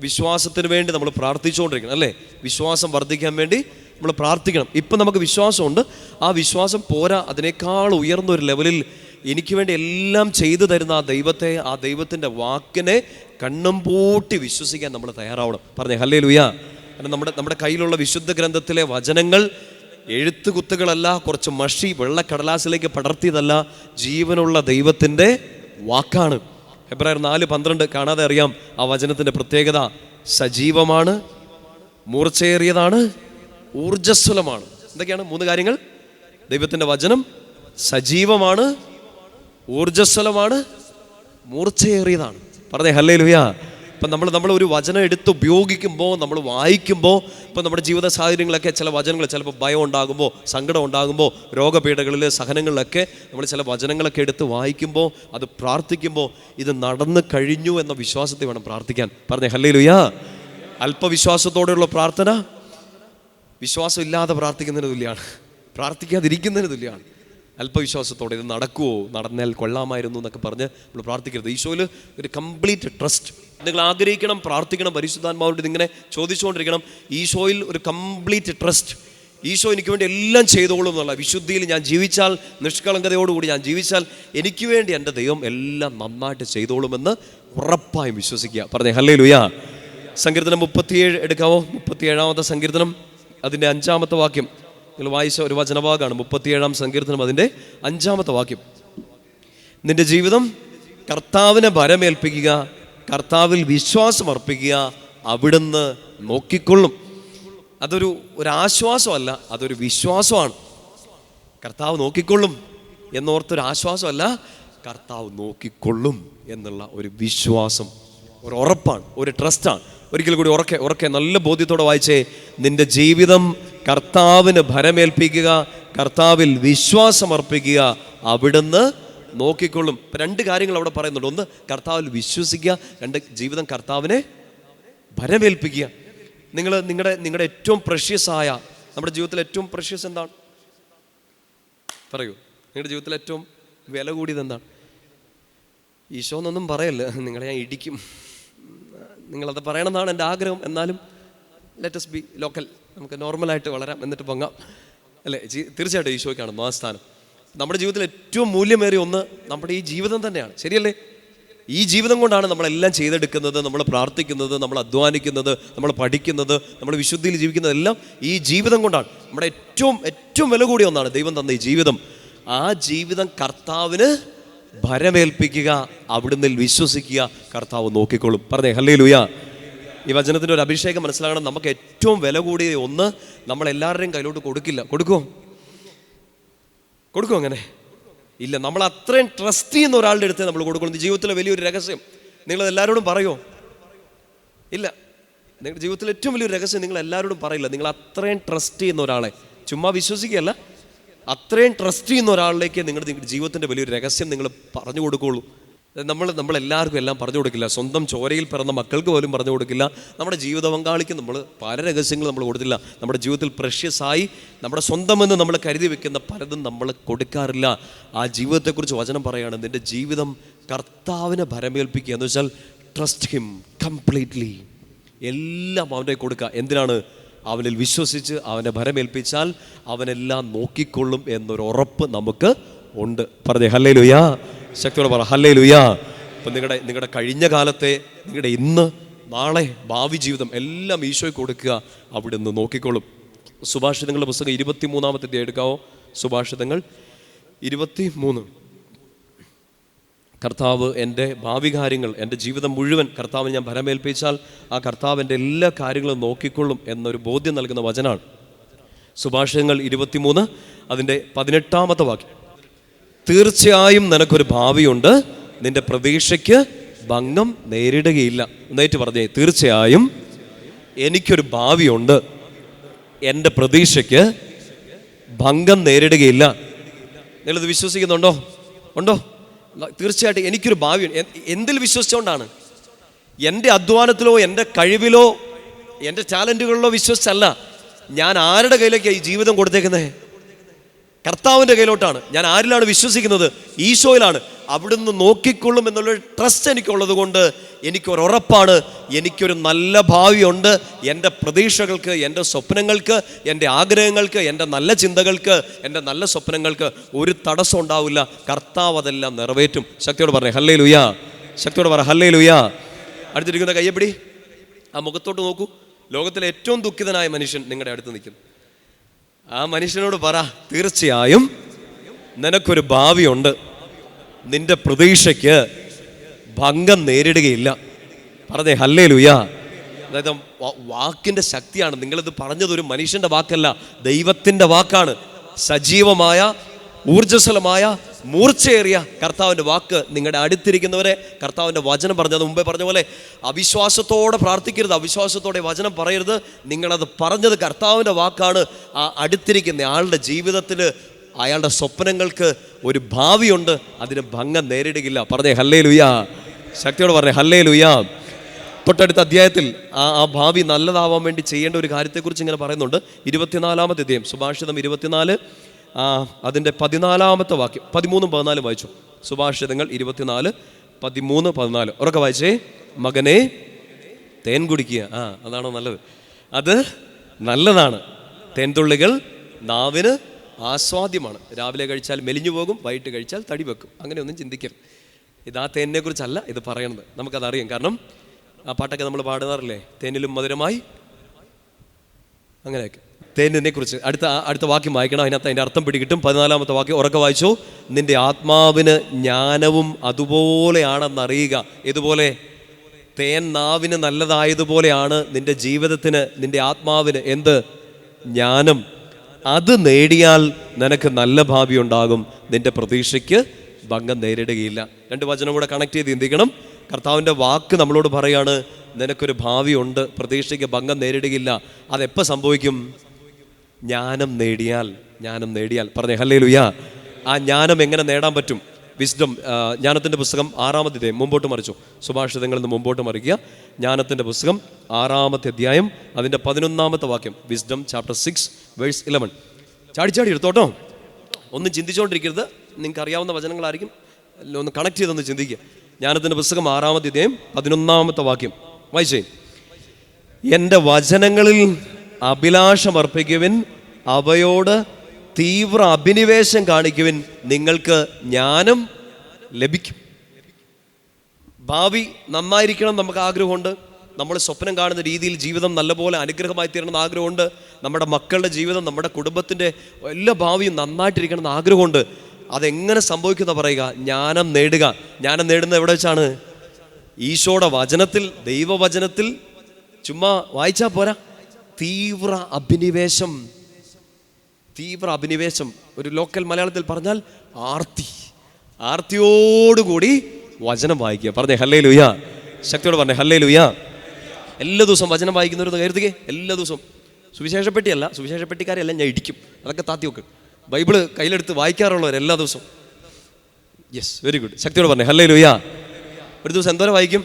വിശ്വാസത്തിന് വേണ്ടി നമ്മൾ പ്രാർത്ഥിച്ചുകൊണ്ടിരിക്കണം അല്ലേ? വിശ്വാസം വർദ്ധിക്കാൻ വേണ്ടി നമ്മൾ പ്രാർത്ഥിക്കണം. ഇപ്പം നമുക്ക് വിശ്വാസമുണ്ട്, ആ വിശ്വാസം പോരാ, അതിനേക്കാൾ ഉയർന്നൊരു ലെവലിൽ എനിക്ക് വേണ്ടി എല്ലാം ചെയ്തു തരുന്ന ആ ദൈവത്തെ, ആ ദൈവത്തിൻ്റെ വാക്കിനെ കണ്ണും പൂട്ടി വിശ്വസിക്കാൻ നമ്മൾ തയ്യാറാവണം. പറഞ്ഞേ ഹല്ലേലൂയ. കാരണം നമ്മുടെ കയ്യിലുള്ള വിശുദ്ധ ഗ്രന്ഥത്തിലെ വചനങ്ങൾ എഴുത്തുകുത്തുകളല്ല, കുറച്ച് മഷി വെള്ളക്കടലാസിലേക്ക് പടർത്തിയതല്ല, ജീവനുള്ള ദൈവത്തിൻ്റെ വാക്കാണ്. ഹെബ്രായർ 4:12 കാണാതെ അറിയാം ആ വചനത്തിൻ്റെ പ്രത്യേകത. സജീവമാണ്, മൂർച്ചയേറിയതാണ്, ഊർജ്ജസ്വലമാണ്. എന്തൊക്കെയാണ് 3 കാര്യങ്ങൾ? ദൈവത്തിൻ്റെ വചനം സജീവമാണ്, ഊർജ്ജസ്വലമാണ്, മൂർച്ചയേറിയതാണ്. പറഞ്ഞേ ഹല്ലേലൂയ. ഇപ്പം നമ്മൾ ഒരു വചനം എടുത്ത് ഉപയോഗിക്കുമ്പോൾ, നമ്മൾ വായിക്കുമ്പോൾ, ഇപ്പം നമ്മുടെ ജീവിത സാഹചര്യങ്ങളൊക്കെ ചില വചനങ്ങൾ, ചിലപ്പോൾ ഭയം ഉണ്ടാകുമ്പോൾ, സങ്കടം ഉണ്ടാകുമ്പോൾ, രോഗപീഠകളിൽ, സഹനങ്ങളിലൊക്കെ നമ്മൾ ചില വചനങ്ങളൊക്കെ എടുത്ത് വായിക്കുമ്പോൾ, അത് പ്രാർത്ഥിക്കുമ്പോൾ ഇത് നടന്നു കഴിഞ്ഞു എന്ന വിശ്വാസത്തെ വേണം പ്രാർത്ഥിക്കാൻ. പറഞ്ഞേ ഹല്ലേലൂയ. അല്പവിശ്വാസത്തോടെയുള്ള പ്രാർത്ഥന വിശ്വാസം ഇല്ലാതെ പ്രാർത്ഥിക്കുന്നതിന് തുല്യമാണ്, പ്രാർത്ഥിക്കാതിരിക്കുന്നതിന് തുല്യമാണ്. അല്പവിശ്വാസത്തോടെ ഇത് നടക്കുമോ, നടന്നാൽ കൊള്ളാമായിരുന്നു എന്നൊക്കെ പറഞ്ഞ് നമ്മൾ പ്രാർത്ഥിക്കരുത്. ഈശോയിൽ ഒരു കംപ്ലീറ്റ് ട്രസ്റ്റ്. നിങ്ങൾ ആഗ്രഹിക്കണം, പ്രാർത്ഥിക്കണം, പരിശുദ്ധാത്മാവിനോട് ഇതിങ്ങനെ ചോദിച്ചുകൊണ്ടിരിക്കണം. ഈശോയിൽ ഒരു കംപ്ലീറ്റ് ട്രസ്റ്റ്. ഈശോ എനിക്ക് വേണ്ടി എല്ലാം ചെയ്തോളും എന്നുള്ള വിശുദ്ധിയിൽ ഞാൻ ജീവിച്ചാൽ, നിഷ്കളങ്കതയോടുകൂടി ഞാൻ ജീവിച്ചാൽ, എനിക്ക് വേണ്ടി എൻ്റെ ദൈവം എല്ലാം നന്നായിട്ട് ചെയ്തോളുമെന്ന് ഉറപ്പായും വിശ്വസിക്കുക. പറഞ്ഞേ ഹല്ലേലൂയ. സങ്കീർത്തനം 37 എടുക്കാവോ? 37-ാമത്തെ സങ്കീർത്തനം, അതിൻ്റെ 5-ാമത്തെ വാക്യം. നിങ്ങൾ വായിച്ച ഒരു വചനഭാഗമാണ് 37-ാം സങ്കീർത്തനം, അതിൻ്റെ 5-ാമത്തെ വാക്യം. നിന്റെ ജീവിതം കർത്താവിനെ ഭരമേൽപ്പിക്കുക, കർത്താവിൽ വിശ്വാസം അർപ്പിക്കുക, അവിടുന്ന് നോക്കിക്കൊള്ളും. അതൊരു ആശ്വാസമല്ല, അതൊരു വിശ്വാസമാണ്. കർത്താവ് നോക്കിക്കൊള്ളും എന്നോർത്തൊരു ആശ്വാസമല്ല, കർത്താവ് നോക്കിക്കൊള്ളും എന്നുള്ള ഒരു വിശ്വാസം, ഒരു ഉറപ്പാണ്, ഒരു ട്രസ്റ്റാണ്. ഒരിക്കൽ കൂടി ഉറക്കെ നല്ല ബോധ്യത്തോടെ വായിച്ചേ. നിന്റെ ജീവിതം കർത്താവിന് ഭരമേൽപ്പിക്കുക, കർത്താവിൽ വിശ്വാസം അർപ്പിക്കുക, അവിടുന്ന് നോക്കിക്കൊള്ളും. 2 കാര്യങ്ങൾ അവിടെ പറയുന്നുണ്ട്. ഒന്ന്, കർത്താവിൽ വിശ്വസിക്കുക. 2, ജീവിതം കർത്താവിനെ ഭരമേൽപ്പിക്കുക. നിങ്ങളുടെ ഏറ്റവും പ്രഷ്യസായ, നമ്മുടെ ജീവിതത്തിൽ ഏറ്റവും പ്രഷ്യസ് എന്താണ്? പറയൂ. നിങ്ങളുടെ ജീവിതത്തിൽ ഏറ്റവും വില കൂടിയത് എന്താണ്? ഈശോ എന്നൊന്നും പറയല്ല, നിങ്ങളെ ഞാൻ ഇടിക്കും. നിങ്ങളത് പറയണമെന്നാണ് എൻ്റെ ആഗ്രഹം. എന്നാലും ലെറ്റ് us ബി ലോക്കൽ, നമുക്ക് നോർമലായിട്ട് വളരാം, എന്നിട്ട് പൊങ്ങാം അല്ലേ? തീർച്ചയായിട്ടും ഈശോയ്ക്കാണ് ആ സ്ഥാനം. നമ്മുടെ ജീവിതത്തിൽ ഏറ്റവും മൂല്യമേറിയ ഒന്ന് നമ്മുടെ ഈ ജീവിതം തന്നെയാണ്. ശരിയല്ലേ? ഈ ജീവിതം കൊണ്ടാണ് നമ്മളെല്ലാം ചെയ്തെടുക്കുന്നത്, നമ്മൾ പ്രാർത്ഥിക്കുന്നത്, നമ്മൾ അധ്വാനിക്കുന്നത്, നമ്മൾ പഠിക്കുന്നത്, നമ്മൾ വിശുദ്ധിയിൽ ജീവിക്കുന്നത്, എല്ലാം ഈ ജീവിതം കൊണ്ടാണ്. നമ്മുടെ ഏറ്റവും വില കൂടിയ ഒന്നാണ് ദൈവം തന്ന ഈ ജീവിതം. ആ ജീവിതം കർത്താവിന് ഭരമേൽപ്പിക്കുക, അവിടുന്ന് വിശ്വസിക്കുക, കർത്താവ് നോക്കിക്കൊള്ളും. പറഞ്ഞേ ഹല്ലേലൂയ. ഈ വചനത്തിൻ്റെ ഒരു അഭിഷേകം മനസ്സിലാകണം. നമുക്ക് ഏറ്റവും വില കൂടിയ ഒന്ന് നമ്മളെല്ലാവരുടെയും കയ്യിലോട്ട് കൊടുക്കില്ല. കൊടുക്കുമോ? അങ്ങനെ ഇല്ല. നമ്മൾ അത്രയും ട്രസ്റ്റ് ചെയ്യുന്ന ഒരാളുടെ അടുത്ത് നമ്മൾ കൊടുക്കണം. ജീവിതത്തിലെ വലിയൊരു രഹസ്യം നിങ്ങളത് എല്ലാവരോടും പറയുമോ? ഇല്ല. നിങ്ങളുടെ ജീവിതത്തിലെ ഏറ്റവും വലിയൊരു രഹസ്യം നിങ്ങൾ എല്ലാവരോടും പറയില്ല. നിങ്ങൾ അത്രയും ട്രസ്റ്റ് ചെയ്യുന്ന ഒരാളെ, ചുമ്മാ വിശ്വസിക്കുകയല്ല, അത്രയും ട്രസ്റ്റ് ചെയ്യുന്ന ഒരാളിലേക്ക് നിങ്ങളുടെ ജീവിതത്തിൻ്റെ വലിയൊരു രഹസ്യം നിങ്ങൾ പറഞ്ഞു കൊടുക്കുകയുള്ളൂ. നമ്മളെല്ലാവർക്കും എല്ലാം പറഞ്ഞു കൊടുക്കില്ല. സ്വന്തം ചോരയിൽ പിറന്ന മക്കൾക്ക് പോലും പറഞ്ഞു കൊടുക്കില്ല. നമ്മുടെ ജീവിത പങ്കാളിക്ക് നമ്മൾ പല രഹസ്യങ്ങളും നമ്മൾ കൊടുത്തില്ല. നമ്മുടെ ജീവിതത്തിൽ പ്രഷ്യസായി നമ്മുടെ സ്വന്തമെന്ന് നമ്മൾ കരുതി വെക്കുന്ന പലതും നമ്മൾ കൊടുക്കാറില്ല. ആ ജീവിതത്തെക്കുറിച്ച് വചനം പറയുകയാണ്, നിൻ്റെ ജീവിതം കർത്താവിനെ ഭരമേൽപ്പിക്കുക എന്ന് വെച്ചാൽ ട്രസ്റ്റ് ഹിം കംപ്ലീറ്റ്ലി. എല്ലാം അവൻ്റെ കൊടുക്കുക. എന്തിനാണ്? അവനിൽ വിശ്വസിച്ച് അവനെ ഭരമേൽപ്പിച്ചാൽ അവനെല്ലാം നോക്കിക്കൊള്ളും എന്നൊരു ഉറപ്പ് നമുക്ക് ഉണ്ട്. പറഞ്ഞേ ഹല്ലേലൂയ. ശക്തിയോടെ പറ ഹല്ലേലൂയ. അപ്പം നിങ്ങളുടെ കഴിഞ്ഞ കാലത്തെ, നിങ്ങളുടെ ഇന്ന്, നാളെ, ഭാവി ജീവിതം എല്ലാം ഈശോയ്ക്ക് കൊടുക്കുക, അവിടെ നിന്ന് നോക്കിക്കോളും. സുഭാഷിതങ്ങളുടെ പുസ്തകം 23-ാമത്തെ അധ്യായം എടുക്കാവോ? സുഭാഷിതങ്ങൾ 23. കർത്താവ് എൻ്റെ ഭാവി കാര്യങ്ങൾ, എൻ്റെ ജീവിതം മുഴുവൻ കർത്താവിന് ഞാൻ ഭരമേൽപ്പിച്ചാൽ ആ കർത്താവ് എൻ്റെ എല്ലാ കാര്യങ്ങളും നോക്കിക്കൊള്ളും എന്നൊരു ബോധ്യം നൽകുന്ന വചനമാണ്. സുഭാഷിതങ്ങൾ 23 അതിൻ്റെ 18-ാമത്തെ വാക്യം. തീർച്ചയായും നിനക്കൊരു ഭാവിയുണ്ട്, നിന്റെ പ്രതീക്ഷയ്ക്ക് ഭംഗം നേരിടുകയില്ല. എന്നേറ്റ് പറഞ്ഞേ, തീർച്ചയായും എനിക്കൊരു ഭാവിയുണ്ട്, എൻ്റെ പ്രതീക്ഷയ്ക്ക് ഭംഗം നേരിടുകയില്ല. നിങ്ങളിത് വിശ്വസിക്കുന്നുണ്ടോ? ഉണ്ടോ? തീർച്ചയായിട്ടും എനിക്കൊരു ഭാവിയുണ്ട്. എന്തിൽ വിശ്വസിച്ചുകൊണ്ടാണ്? എൻ്റെ അധ്വാനത്തിലോ എൻ്റെ കഴിവിലോ എൻ്റെ ടാലൻറ്റുകളിലോ വിശ്വസിച്ചല്ല. ഞാൻ ആരുടെ കയ്യിലേക്കാണ് ഈ ജീവിതം കൊടുത്തേക്കുന്നത്? കർത്താവിൻ്റെ കയ്യിലോട്ടാണ്. ഞാൻ ആരിലാണ് വിശ്വസിക്കുന്നത്? ഈശോയിലാണ്. അവിടുന്ന് നോക്കിക്കൊള്ളും എന്നുള്ളൊരു ട്രസ്റ്റ് എനിക്കുള്ളത് കൊണ്ട് എനിക്കൊരുറപ്പാണ്, എനിക്കൊരു നല്ല ഭാവിയുണ്ട്. എൻ്റെ പ്രതീക്ഷകൾക്ക്, എൻ്റെ സ്വപ്നങ്ങൾക്ക്, എൻ്റെ ആഗ്രഹങ്ങൾക്ക്, എൻ്റെ നല്ല ചിന്തകൾക്ക്, എൻ്റെ നല്ല സ്വപ്നങ്ങൾക്ക് ഒരു തടസ്സം ഉണ്ടാവില്ല. കർത്താവ് അതെല്ലാം നിറവേറ്റും. ശക്തിയോട് പറഞ്ഞേ ഹല്ലേലൂയാ. ശക്തിയോട് പറ ഹല്ലേലൂയാ. അടുത്തിരിക്കുന്ന കയ്യപ്പിടി, ആ മുഖത്തോട്ട് നോക്കൂ. ലോകത്തിലെ ഏറ്റവും ദുഃഖിതനായ മനുഷ്യൻ നിങ്ങളുടെ അടുത്ത് നിൽക്കുന്നു. ആ മനുഷ്യനോട് പറ, തീർച്ചയായും നിനക്കൊരു ഭാവിയുണ്ട്. നിന്റെ പ്രതീക്ഷയ്ക്ക് ഭംഗം നേരിടുകയില്ല. പറഞ്ഞേ ഹല്ലേലൂയാ. അതായത് വാക്കിൻ്റെ ശക്തിയാണ്. നിങ്ങളിത് പറഞ്ഞതൊരു മനുഷ്യൻ്റെ വാക്കല്ല, ദൈവത്തിൻ്റെ വാക്കാണ്. സജീവമായ, ഊർജ്ജസ്വലമായ, മൂർച്ചയേറിയ കർത്താവിൻ്റെ വാക്ക് നിങ്ങളുടെ അടുത്തിരിക്കുന്നവരെ കർത്താവിൻ്റെ വചനം പറഞ്ഞത് മുമ്പേ പറഞ്ഞ പോലെ അവിശ്വാസത്തോടെ പ്രാർത്ഥിക്കരുത്, അവിശ്വാസത്തോടെ വചനം പറയരുത്. നിങ്ങളത് പറഞ്ഞത് കർത്താവിൻ്റെ വാക്കാണ്. ആ അടുത്തിരിക്കുന്ന ആളുടെ ജീവിതത്തിൽ, അയാളുടെ സ്വപ്നങ്ങൾക്ക് ഒരു ഭാവിയുണ്ട്. അതിന് ഭംഗം നേരിടുകയില്ല. പറഞ്ഞേ ഹല്ലേലൂയാ. ശക്തിയോട് പറഞ്ഞേ ഹല്ലേലൂയാ. തൊട്ടടുത്ത അധ്യായത്തിൽ ആ ഭാവി നല്ലതാവാൻ വേണ്ടി ചെയ്യേണ്ട ഒരു കാര്യത്തെക്കുറിച്ച് ഇങ്ങനെ പറയുന്നുണ്ട്. 24-ാമത്തെ അധ്യായം, സുഭാഷിതം 24, അതിൻ്റെ 14-ാമത്തെ വാക്യം, 13-14 വായിച്ചു. സുഭാഷിതങ്ങൾ 24, 13, 14 ഉറക്കെ വായിച്ചേ. മകനെ, തേൻ കുടിക്കുക. അതാണോ നല്ലത്? അത് നല്ലതാണ്. തേൻതുള്ളികൾ നാവിന് ആസ്വാദ്യമാണ്. രാവിലെ കഴിച്ചാൽ മെലിഞ്ഞു പോകും, വൈകിട്ട് കഴിച്ചാൽ തടി വെക്കും. അങ്ങനെയൊന്നും ചിന്തിക്കരുത്. ഇത് ആ തേനിനെ കുറിച്ചല്ല ഇത് പറയണത്. നമുക്കതറിയാം. കാരണം ആ പാട്ടൊക്കെ നമ്മൾ പാടാറില്ലേ, തേനിലും മധുരമായി, അങ്ങനെയൊക്കെ. തേനിനെ കുറിച്ച് അടുത്ത വാക്യം വായിക്കണം. അതിനകത്ത് അതിൻ്റെ അർത്ഥം പിടികിട്ടും. 14-ാമത്തെ വാക്യം ഉറക്കെ വായിച്ചു. നിന്റെ ആത്മാവിന് ജ്ഞാനവും അതുപോലെയാണെന്നറിയുക. ഇതുപോലെ തേൻ നാവിന് നല്ലതായതുപോലെയാണ് നിന്റെ ജീവിതത്തിന്, നിന്റെ ആത്മാവിന് എന്ത്? ജ്ഞാനം. അത് നേടിയാൽ നിനക്ക് നല്ല ഭാവി ഉണ്ടാകും. നിന്റെ പ്രതീക്ഷയ്ക്ക് ഭംഗം നേരിടുകയില്ല. രണ്ട് വചനം കൂടെ കണക്ട് ചെയ്ത് ചിന്തിക്കണം. കർത്താവിൻ്റെ വാക്ക് നമ്മളോട് പറയാണ്, നിനക്കൊരു ഭാവിയുണ്ട്, പ്രതീക്ഷയ്ക്ക് ഭംഗം നേരിടുകയില്ല. അതെപ്പോൾ സംഭവിക്കും? ജ്ഞാനം നേടിയാൽ. ജ്ഞാനം നേടിയാൽ. പറഞ്ഞേ ഹല്ലേലൂയാ. ആ ജ്ഞാനം എങ്ങനെ നേടാൻ പറ്റും? വിസ്ഡം, ജ്ഞാനത്തിൻ്റെ പുസ്തകം 6-ാമത്തെ അധ്യായം, മുമ്പോട്ട് മറിച്ചു. സുഭാഷിതങ്ങളിൽ നിന്ന് മുമ്പോട്ട് മറിക്കുക. ജ്ഞാനത്തിൻ്റെ പുസ്തകം 6-ാമത്തെ അധ്യായം, അതിൻ്റെ 11-ാമത്തെ വാക്യം. Wisdom chapter 6 verse 11. ചാടി എടുത്തോട്ടോ, ഒന്നും ചിന്തിച്ചുകൊണ്ടിരിക്കരുത്. നിങ്ങൾക്ക് അറിയാവുന്ന വചനങ്ങളായിരിക്കും. ഒന്ന് കണക്ട് ചെയ്തൊന്ന് ചിന്തിക്കുക. ജ്ഞാനത്തിൻ്റെ പുസ്തകം 6-ാമത്തെ അധ്യായം 11-ാമത്തെ വാക്യം വായിച്ചേ. എൻ്റെ വചനങ്ങളിൽ അഭിലാഷമർപ്പിക്കുവിൻ, അവയോട് തീവ്ര അഭിനിവേശം കാണിക്കുവിൻ, നിങ്ങൾക്ക് ജ്ഞാനം ലഭിക്കും. ഭാവി നന്നായിരിക്കണം നമുക്ക് ആഗ്രഹമുണ്ട്. നമ്മൾ സ്വപ്നം കാണുന്ന രീതിയിൽ ജീവിതം നല്ലപോലെ അനുഗ്രഹമായി തീരണമെന്ന് ആഗ്രഹമുണ്ട്. നമ്മുടെ മക്കളുടെ ജീവിതം, നമ്മുടെ കുടുംബത്തിൻ്റെ എല്ലാ ഭാവിയും നന്നായിട്ടിരിക്കണമെന്ന് ആഗ്രഹമുണ്ട്. അതെങ്ങനെ സംഭവിക്കുന്ന പറയുക? ജ്ഞാനം നേടുക. ജ്ഞാനം നേടുന്നത് എവിടെ വെച്ചാണ്? ഈശോയുടെ വചനത്തിൽ, ദൈവവചനത്തിൽ. ചുമ്മാ വായിച്ചാൽ പോരാ, തീവ്ര അഭിനിവേശം. തീവ്ര അഭിനിവേശം, ഒരു ലോക്കൽ മലയാളത്തിൽ പറഞ്ഞാൽ ആർത്തിയോടുകൂടി വചനം വായിക്കുക. പറഞ്ഞേ ഹല്ലേലൂയാ. ശക്തിയോട് പറഞ്ഞേ ഹല്ലേലൂയാ. എല്ലാ ദിവസവും വചനം വായിക്കുന്നവരെന്ന് കരുതുകയെ. എല്ലാ ദിവസവും സുവിശേഷപ്പെട്ടിയല്ല, സുവിശേഷപ്പെട്ടിക്കാരെല്ലാം ഞാൻ ഇടിക്കും. അതൊക്കെ താത്തി വെക്കും. ബൈബിള് കയ്യിലെടുത്ത് വായിക്കാറുള്ളവർ എല്ലാ ദിവസവും. Yes, very good. ശക്തിയോട് പറഞ്ഞേ ഹല്ലേലൂയാ. ഒരു ദിവസം എന്തോരം വായിക്കും?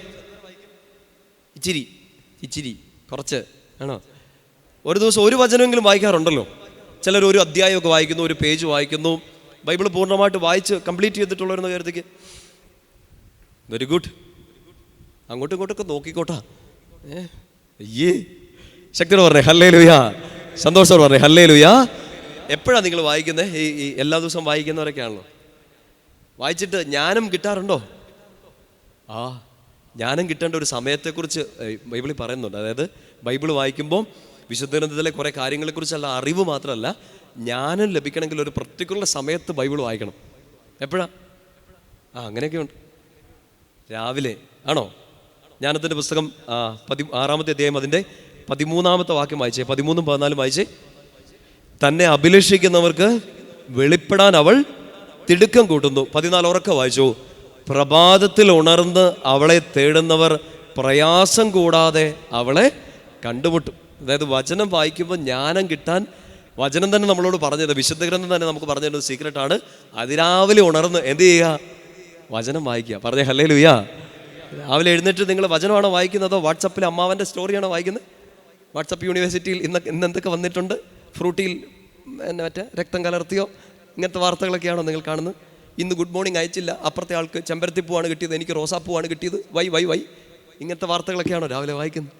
ഇച്ചിരി കുറച്ച് ആണോ? ഒരു ദിവസം ഒരു വചനമെങ്കിലും വായിക്കാറുണ്ടല്ലോ. ചിലർ ഒരു അധ്യായമൊക്കെ വായിക്കുന്നു, ഒരു പേജ് വായിക്കുന്നു. ബൈബിൾ പൂർണ്ണമായിട്ട് വായിച്ച് കംപ്ലീറ്റ് ചെയ്തിട്ടുള്ളവരെന്ന് കരുതിക്ക്. Very good. അങ്ങോട്ടും ഇങ്ങോട്ടൊക്കെ നോക്കിക്കോട്ടാ. അയ്യേ. ശക്തിയോട് പറഞ്ഞേ ഹല്ലേലൂയാ. സന്തോഷത്തോട് പറഞ്ഞേ ഹല്ലേലൂയാ. എപ്പോഴാണ് നിങ്ങൾ വായിക്കുന്നത്? ഈ എല്ലാ ദിവസവും വായിക്കുന്നവരൊക്കെയാണല്ലോ. വായിച്ചിട്ട് ജ്ഞാനം കിട്ടാറുണ്ടോ? ജ്ഞാനം കിട്ടേണ്ട ഒരു സമയത്തെക്കുറിച്ച് ബൈബിളിൽ പറയുന്നുണ്ട്. അതായത് ബൈബിൾ വായിക്കുമ്പോൾ വിശുദ്ധ ഗ്രന്ഥത്തിലെ കുറേ കാര്യങ്ങളെക്കുറിച്ചുള്ള അറിവ് മാത്രമല്ല, ജ്ഞാനം ലഭിക്കണമെങ്കിൽ ഒരു പർട്ടിക്കുലർ സമയത്ത് ബൈബിൾ വായിക്കണം. എപ്പോഴാ? അങ്ങനെയൊക്കെ ഉണ്ട്. രാവിലെ ആണോ? ജ്ഞാനത്തിൻ്റെ പുസ്തകം 6-ാമത്തെ അധ്യായം, അതിൻ്റെ 13-ാമത്തെ വാക്യം വായിച്ചേ. 13, 14 വായിച്ചേ. തന്നെ അഭിലഷിക്കുന്നവർക്ക് വെളിപ്പെടാൻ അവൾ തിടുക്കം കൂട്ടുന്നു. 14 ഉറക്കെ വായിച്ചു. പ്രഭാതത്തിൽ ഉണർന്ന് അവളെ തേടുന്നവർ പ്രയാസം കൂടാതെ അവളെ കണ്ടുമുട്ടും. അതായത് വചനം വായിക്കുമ്പോൾ ജ്ഞാനം കിട്ടാൻ വചനം തന്നെ നമ്മളോട് പറഞ്ഞത്, വിശുദ്ധ ഗ്രന്ഥം തന്നെ നമുക്ക് പറഞ്ഞു തരുന്ന സീക്രട്ടാണ്. അതിരാവിലെ ഉണർന്ന് എന്ത് ചെയ്യുക? വചനം വായിക്കുക. പറഞ്ഞേ ഹല്ലേലൂയാ. രാവിലെ എഴുന്നേറ്റ് നിങ്ങൾ വചനമാണോ വായിക്കുന്നതോ വാട്സപ്പിൽ അമ്മാവൻ്റെ സ്റ്റോറിയാണോ വായിക്കുന്നത്? വാട്സപ്പ് യൂണിവേഴ്സിറ്റിയിൽ ഇന്ന് എന്തൊക്കെ വന്നിട്ടുണ്ട്? ഫ്രൂട്ടിയിൽ മറ്റേ രക്തം കലർത്തിയോ ഇങ്ങനത്തെ വാർത്തകളൊക്കെയാണോ നിങ്ങൾ കാണുന്നത്? ഇന്ന് ഗുഡ് മോർണിംഗ് അയച്ചില്ല, അപ്പുറത്തെ ആൾക്ക് ചെമ്പരത്തിപ്പൂവാണ് കിട്ടിയത്, എനിക്ക് റോസാപ്പൂവാണ് കിട്ടിയത്, വൈ വൈ വൈ. ഇങ്ങനത്തെ വാർത്തകളൊക്കെയാണോ രാവിലെ വായിക്കുന്നത്?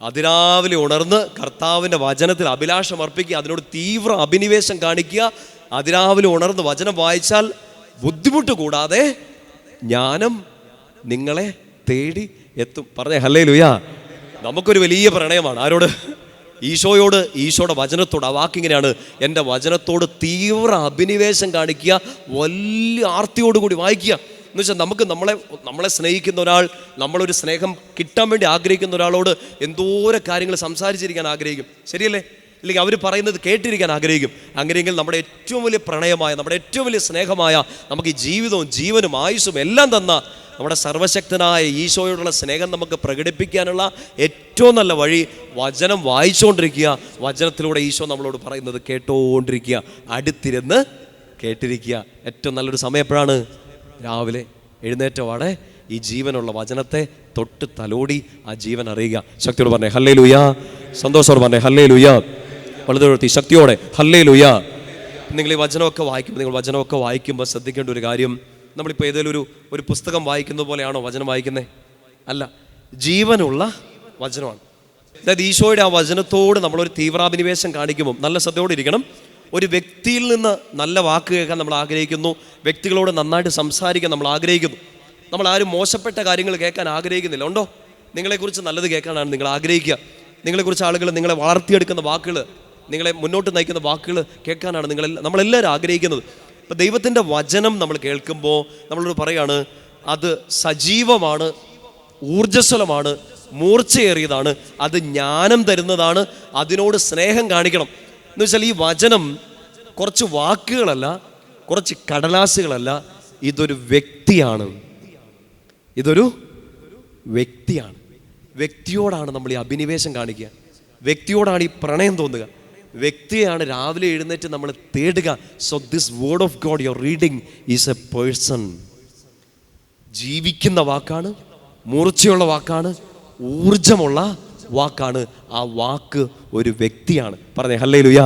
അതിരാവിലെ ഉണർന്ന് കർത്താവിൻ്റെ വചനത്തിൽ അഭിലാഷം അർപ്പിക്കുക, അതിനോട് തീവ്ര അഭിനിവേശം കാണിക്കുക. അതിരാവിലെ ഉണർന്ന് വചനം വായിച്ചാൽ ബുദ്ധിമുട്ട് കൂടാതെ ജ്ഞാനം നിങ്ങളെ തേടി എത്തും. പറഞ്ഞേ ഹല്ലേലൂയ. നമുക്കൊരു വലിയ പ്രണയമാണ് ആരോട്? ഈശോയോട്, ഈശോയുടെ വചനത്തോട്. ആ വാക്കിങ്ങനെയാണ്, എൻ്റെ വചനത്തോട് തീവ്ര അഭിനിവേശം കാണിക്കുക, വലിയ ആർത്തിയോടുകൂടി വായിക്കുക. എന്ന് വെച്ചാൽ നമ്മളെ സ്നേഹിക്കുന്ന ഒരാൾ, നമ്മളൊരു സ്നേഹം കിട്ടാൻ വേണ്ടി ആഗ്രഹിക്കുന്ന ഒരാളോട് എന്തോരം കാര്യങ്ങൾ സംസാരിച്ചിരിക്കാൻ ആഗ്രഹിക്കും, ശരിയല്ലേ? ഇല്ലെങ്കിൽ അവർ പറയുന്നത് കേട്ടിരിക്കാൻ ആഗ്രഹിക്കും. അങ്ങനെയെങ്കിൽ നമ്മുടെ ഏറ്റവും വലിയ പ്രണയമായ, നമ്മുടെ ഏറ്റവും വലിയ സ്നേഹമായ, നമുക്ക് ഈ ജീവിതവും ജീവനും ആയുസ്സും എല്ലാം തന്ന നമ്മുടെ സർവശക്തനായ ഈശോയോടുള്ള സ്നേഹം നമുക്ക് പ്രകടിപ്പിക്കാനുള്ള ഏറ്റവും നല്ല വഴി വചനം വായിച്ചുകൊണ്ടിരിക്കുക. വചനത്തിലൂടെ ഈശോ നമ്മളോട് പറയുന്നത് കേട്ടോണ്ടിരിക്കുക, അടുത്തിരുന്ന് കേട്ടിരിക്കുക. ഏറ്റവും നല്ലൊരു സമയം എപ്പോഴാണ്? രാവിലെ എഴുന്നേറ്റവാടെ ഈ ജീവനുള്ള വചനത്തെ തൊട്ട് തലോടി ആ ജീവൻ അറിയുക. ശക്തിയോട് പറഞ്ഞേ ഹല്ലേലൂയ. സന്തോഷത്തോട് പറഞ്ഞേ ഹല്ലേലൂയ. വളരെ ശക്തിയോടെ ഹല്ലേലൂയ. നിങ്ങൾ ഈ വചനമൊക്കെ വായിക്കുമ്പോൾ ശ്രദ്ധിക്കേണ്ട ഒരു കാര്യം, നമ്മളിപ്പോൾ ഏതെങ്കിലും ഒരു പുസ്തകം വായിക്കുന്നത് പോലെയാണോ വചനം വായിക്കുന്നത്? അല്ല, ജീവനുള്ള വചനമാണ്. അതായത് ഈശോയുടെ ആ വചനത്തോട് നമ്മളൊരു തീവ്രാഭിനിവേശം കാണിക്കുമ്പോൾ നല്ല ശ്രദ്ധയോടെ ഇരിക്കണം. ഒരു വ്യക്തിയിൽ നിന്ന് നല്ല വാക്ക് കേൾക്കാൻ നമ്മൾ ആഗ്രഹിക്കുന്നു, വ്യക്തികളോട് നന്നായിട്ട് സംസാരിക്കാൻ നമ്മൾ ആഗ്രഹിക്കുന്നു. നമ്മൾ ആരും മോശപ്പെട്ട കാര്യങ്ങൾ കേൾക്കാൻ ആഗ്രഹിക്കുന്നില്ല. ഉണ്ടോ? നിങ്ങളെക്കുറിച്ച് നല്ലത് കേൾക്കാനാണ് നിങ്ങൾ ആഗ്രഹിക്കുക. നിങ്ങളെക്കുറിച്ച് ആളുകൾ, നിങ്ങളെ വളർത്തിയെടുക്കുന്ന വാക്കുകൾ, നിങ്ങളെ മുന്നോട്ട് നയിക്കുന്ന വാക്കുകൾ കേൾക്കാനാണ് നമ്മളെല്ലാവരും ആഗ്രഹിക്കുന്നത്. അപ്പോൾ ദൈവത്തിൻ്റെ വചനം നമ്മൾ കേൾക്കുമ്പോൾ നമ്മളോട് പറയാണ്, അത് സജീവമാണ്, ഊർജ്ജസ്വലമാണ്, മൂർച്ചയേറിയതാണ്, അത് ജ്ഞാനം തരുന്നതാണ്, അതിനോട് സ്നേഹം കാണിക്കണം. എന്ന് വെച്ചാൽ ഈ വചനം കുറച്ച് വാക്കുകളല്ല, കുറച്ച് കടലാസുകളല്ല, ഇതൊരു വ്യക്തിയാണ്. ഇതൊരു വ്യക്തിയാണ്. വ്യക്തിയോടാണ് നമ്മൾ ഈ അഭിനിവേശം കാണിക്കുക, വ്യക്തിയോടാണ് ഈ പ്രണയം തോന്നുക, വ്യക്തിയാണ് രാവിലെ എഴുന്നേറ്റ് നമ്മൾ തേടുക. So this word of God you are reading is a person. ജീവിക്കുന്ന വാക്കാണ്, മൂർച്ചയുള്ള വാക്കാണ്, ഊർജമുള്ള വാക്കാണ്. ആ വാക്ക് ഒരു വ്യക്തിയാണ്. പറഞ്ഞേ ഹല്ലേലൂയ.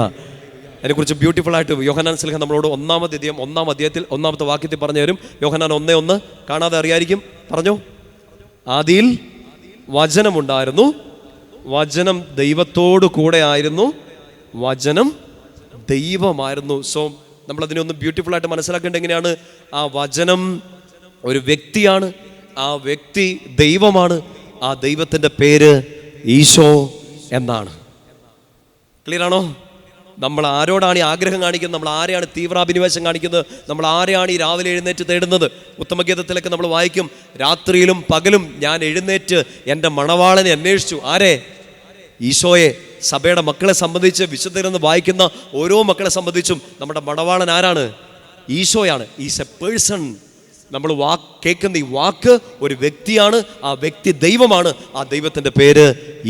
അതിനെക്കുറിച്ച് ബ്യൂട്ടിഫുൾ ആയിട്ട് യോഹന്നാൻ സ്ലീഹ നമ്മളോട് 1-ാം അധ്യായത്തിൽ 1-ാമത്തെ വാക്യത്തിൽ പറഞ്ഞു തരും. യോഹന്നാൻ 1:1 കാണാതെ അറിയായിരിക്കും, പറഞ്ഞു. ആദിയിൽ വചനമുണ്ടായിരുന്നു, വചനം ദൈവത്തോടു കൂടെ ആയിരുന്നു, വചനം ദൈവമായിരുന്നു. സോ നമ്മളതിനെ ഒന്ന് ബ്യൂട്ടിഫുൾ ആയിട്ട് മനസ്സിലാക്കേണ്ടത് എങ്ങനെയാണ്? ആ വചനം ഒരു വ്യക്തിയാണ്, ആ വ്യക്തി ദൈവമാണ്, ആ ദൈവത്തിൻ്റെ പേര് ഈശോ എന്നാണ്. ക്ലിയർ ആണോ? നമ്മൾ ആരോടാണ് ഈ ആഗ്രഹം കാണിക്കുന്നത്? നമ്മൾ ആരെയാണ് തീവ്രാഭിനിവേശം കാണിക്കുന്നത്? നമ്മൾ ആരെയാണ് ഈ രാവിലെ എഴുന്നേറ്റ് തേടുന്നത്? ഉത്തമഗീതത്തിലൊക്കെ നമ്മൾ വായിക്കും, രാത്രിയിലും പകലും ഞാൻ എഴുന്നേറ്റ് എൻ്റെ മണവാളനെ അന്വേഷിച്ചു. ആരെ? ഈശോയെ. സഭയുടെ മക്കളെ സംബന്ധിച്ച്, വിശുദ്ധരെന്ന് വായിക്കുന്ന ഓരോ മക്കളെ സംബന്ധിച്ചും നമ്മുടെ മണവാളൻ ആരാണ്? ഈശോയാണ്. Is a person. നമ്മൾ കേൾക്കുന്ന ഈ വാക്ക് ഒരു വ്യക്തിയാണ്, ആ വ്യക്തി ദൈവമാണ്, ആ ദൈവത്തിൻ്റെ പേര്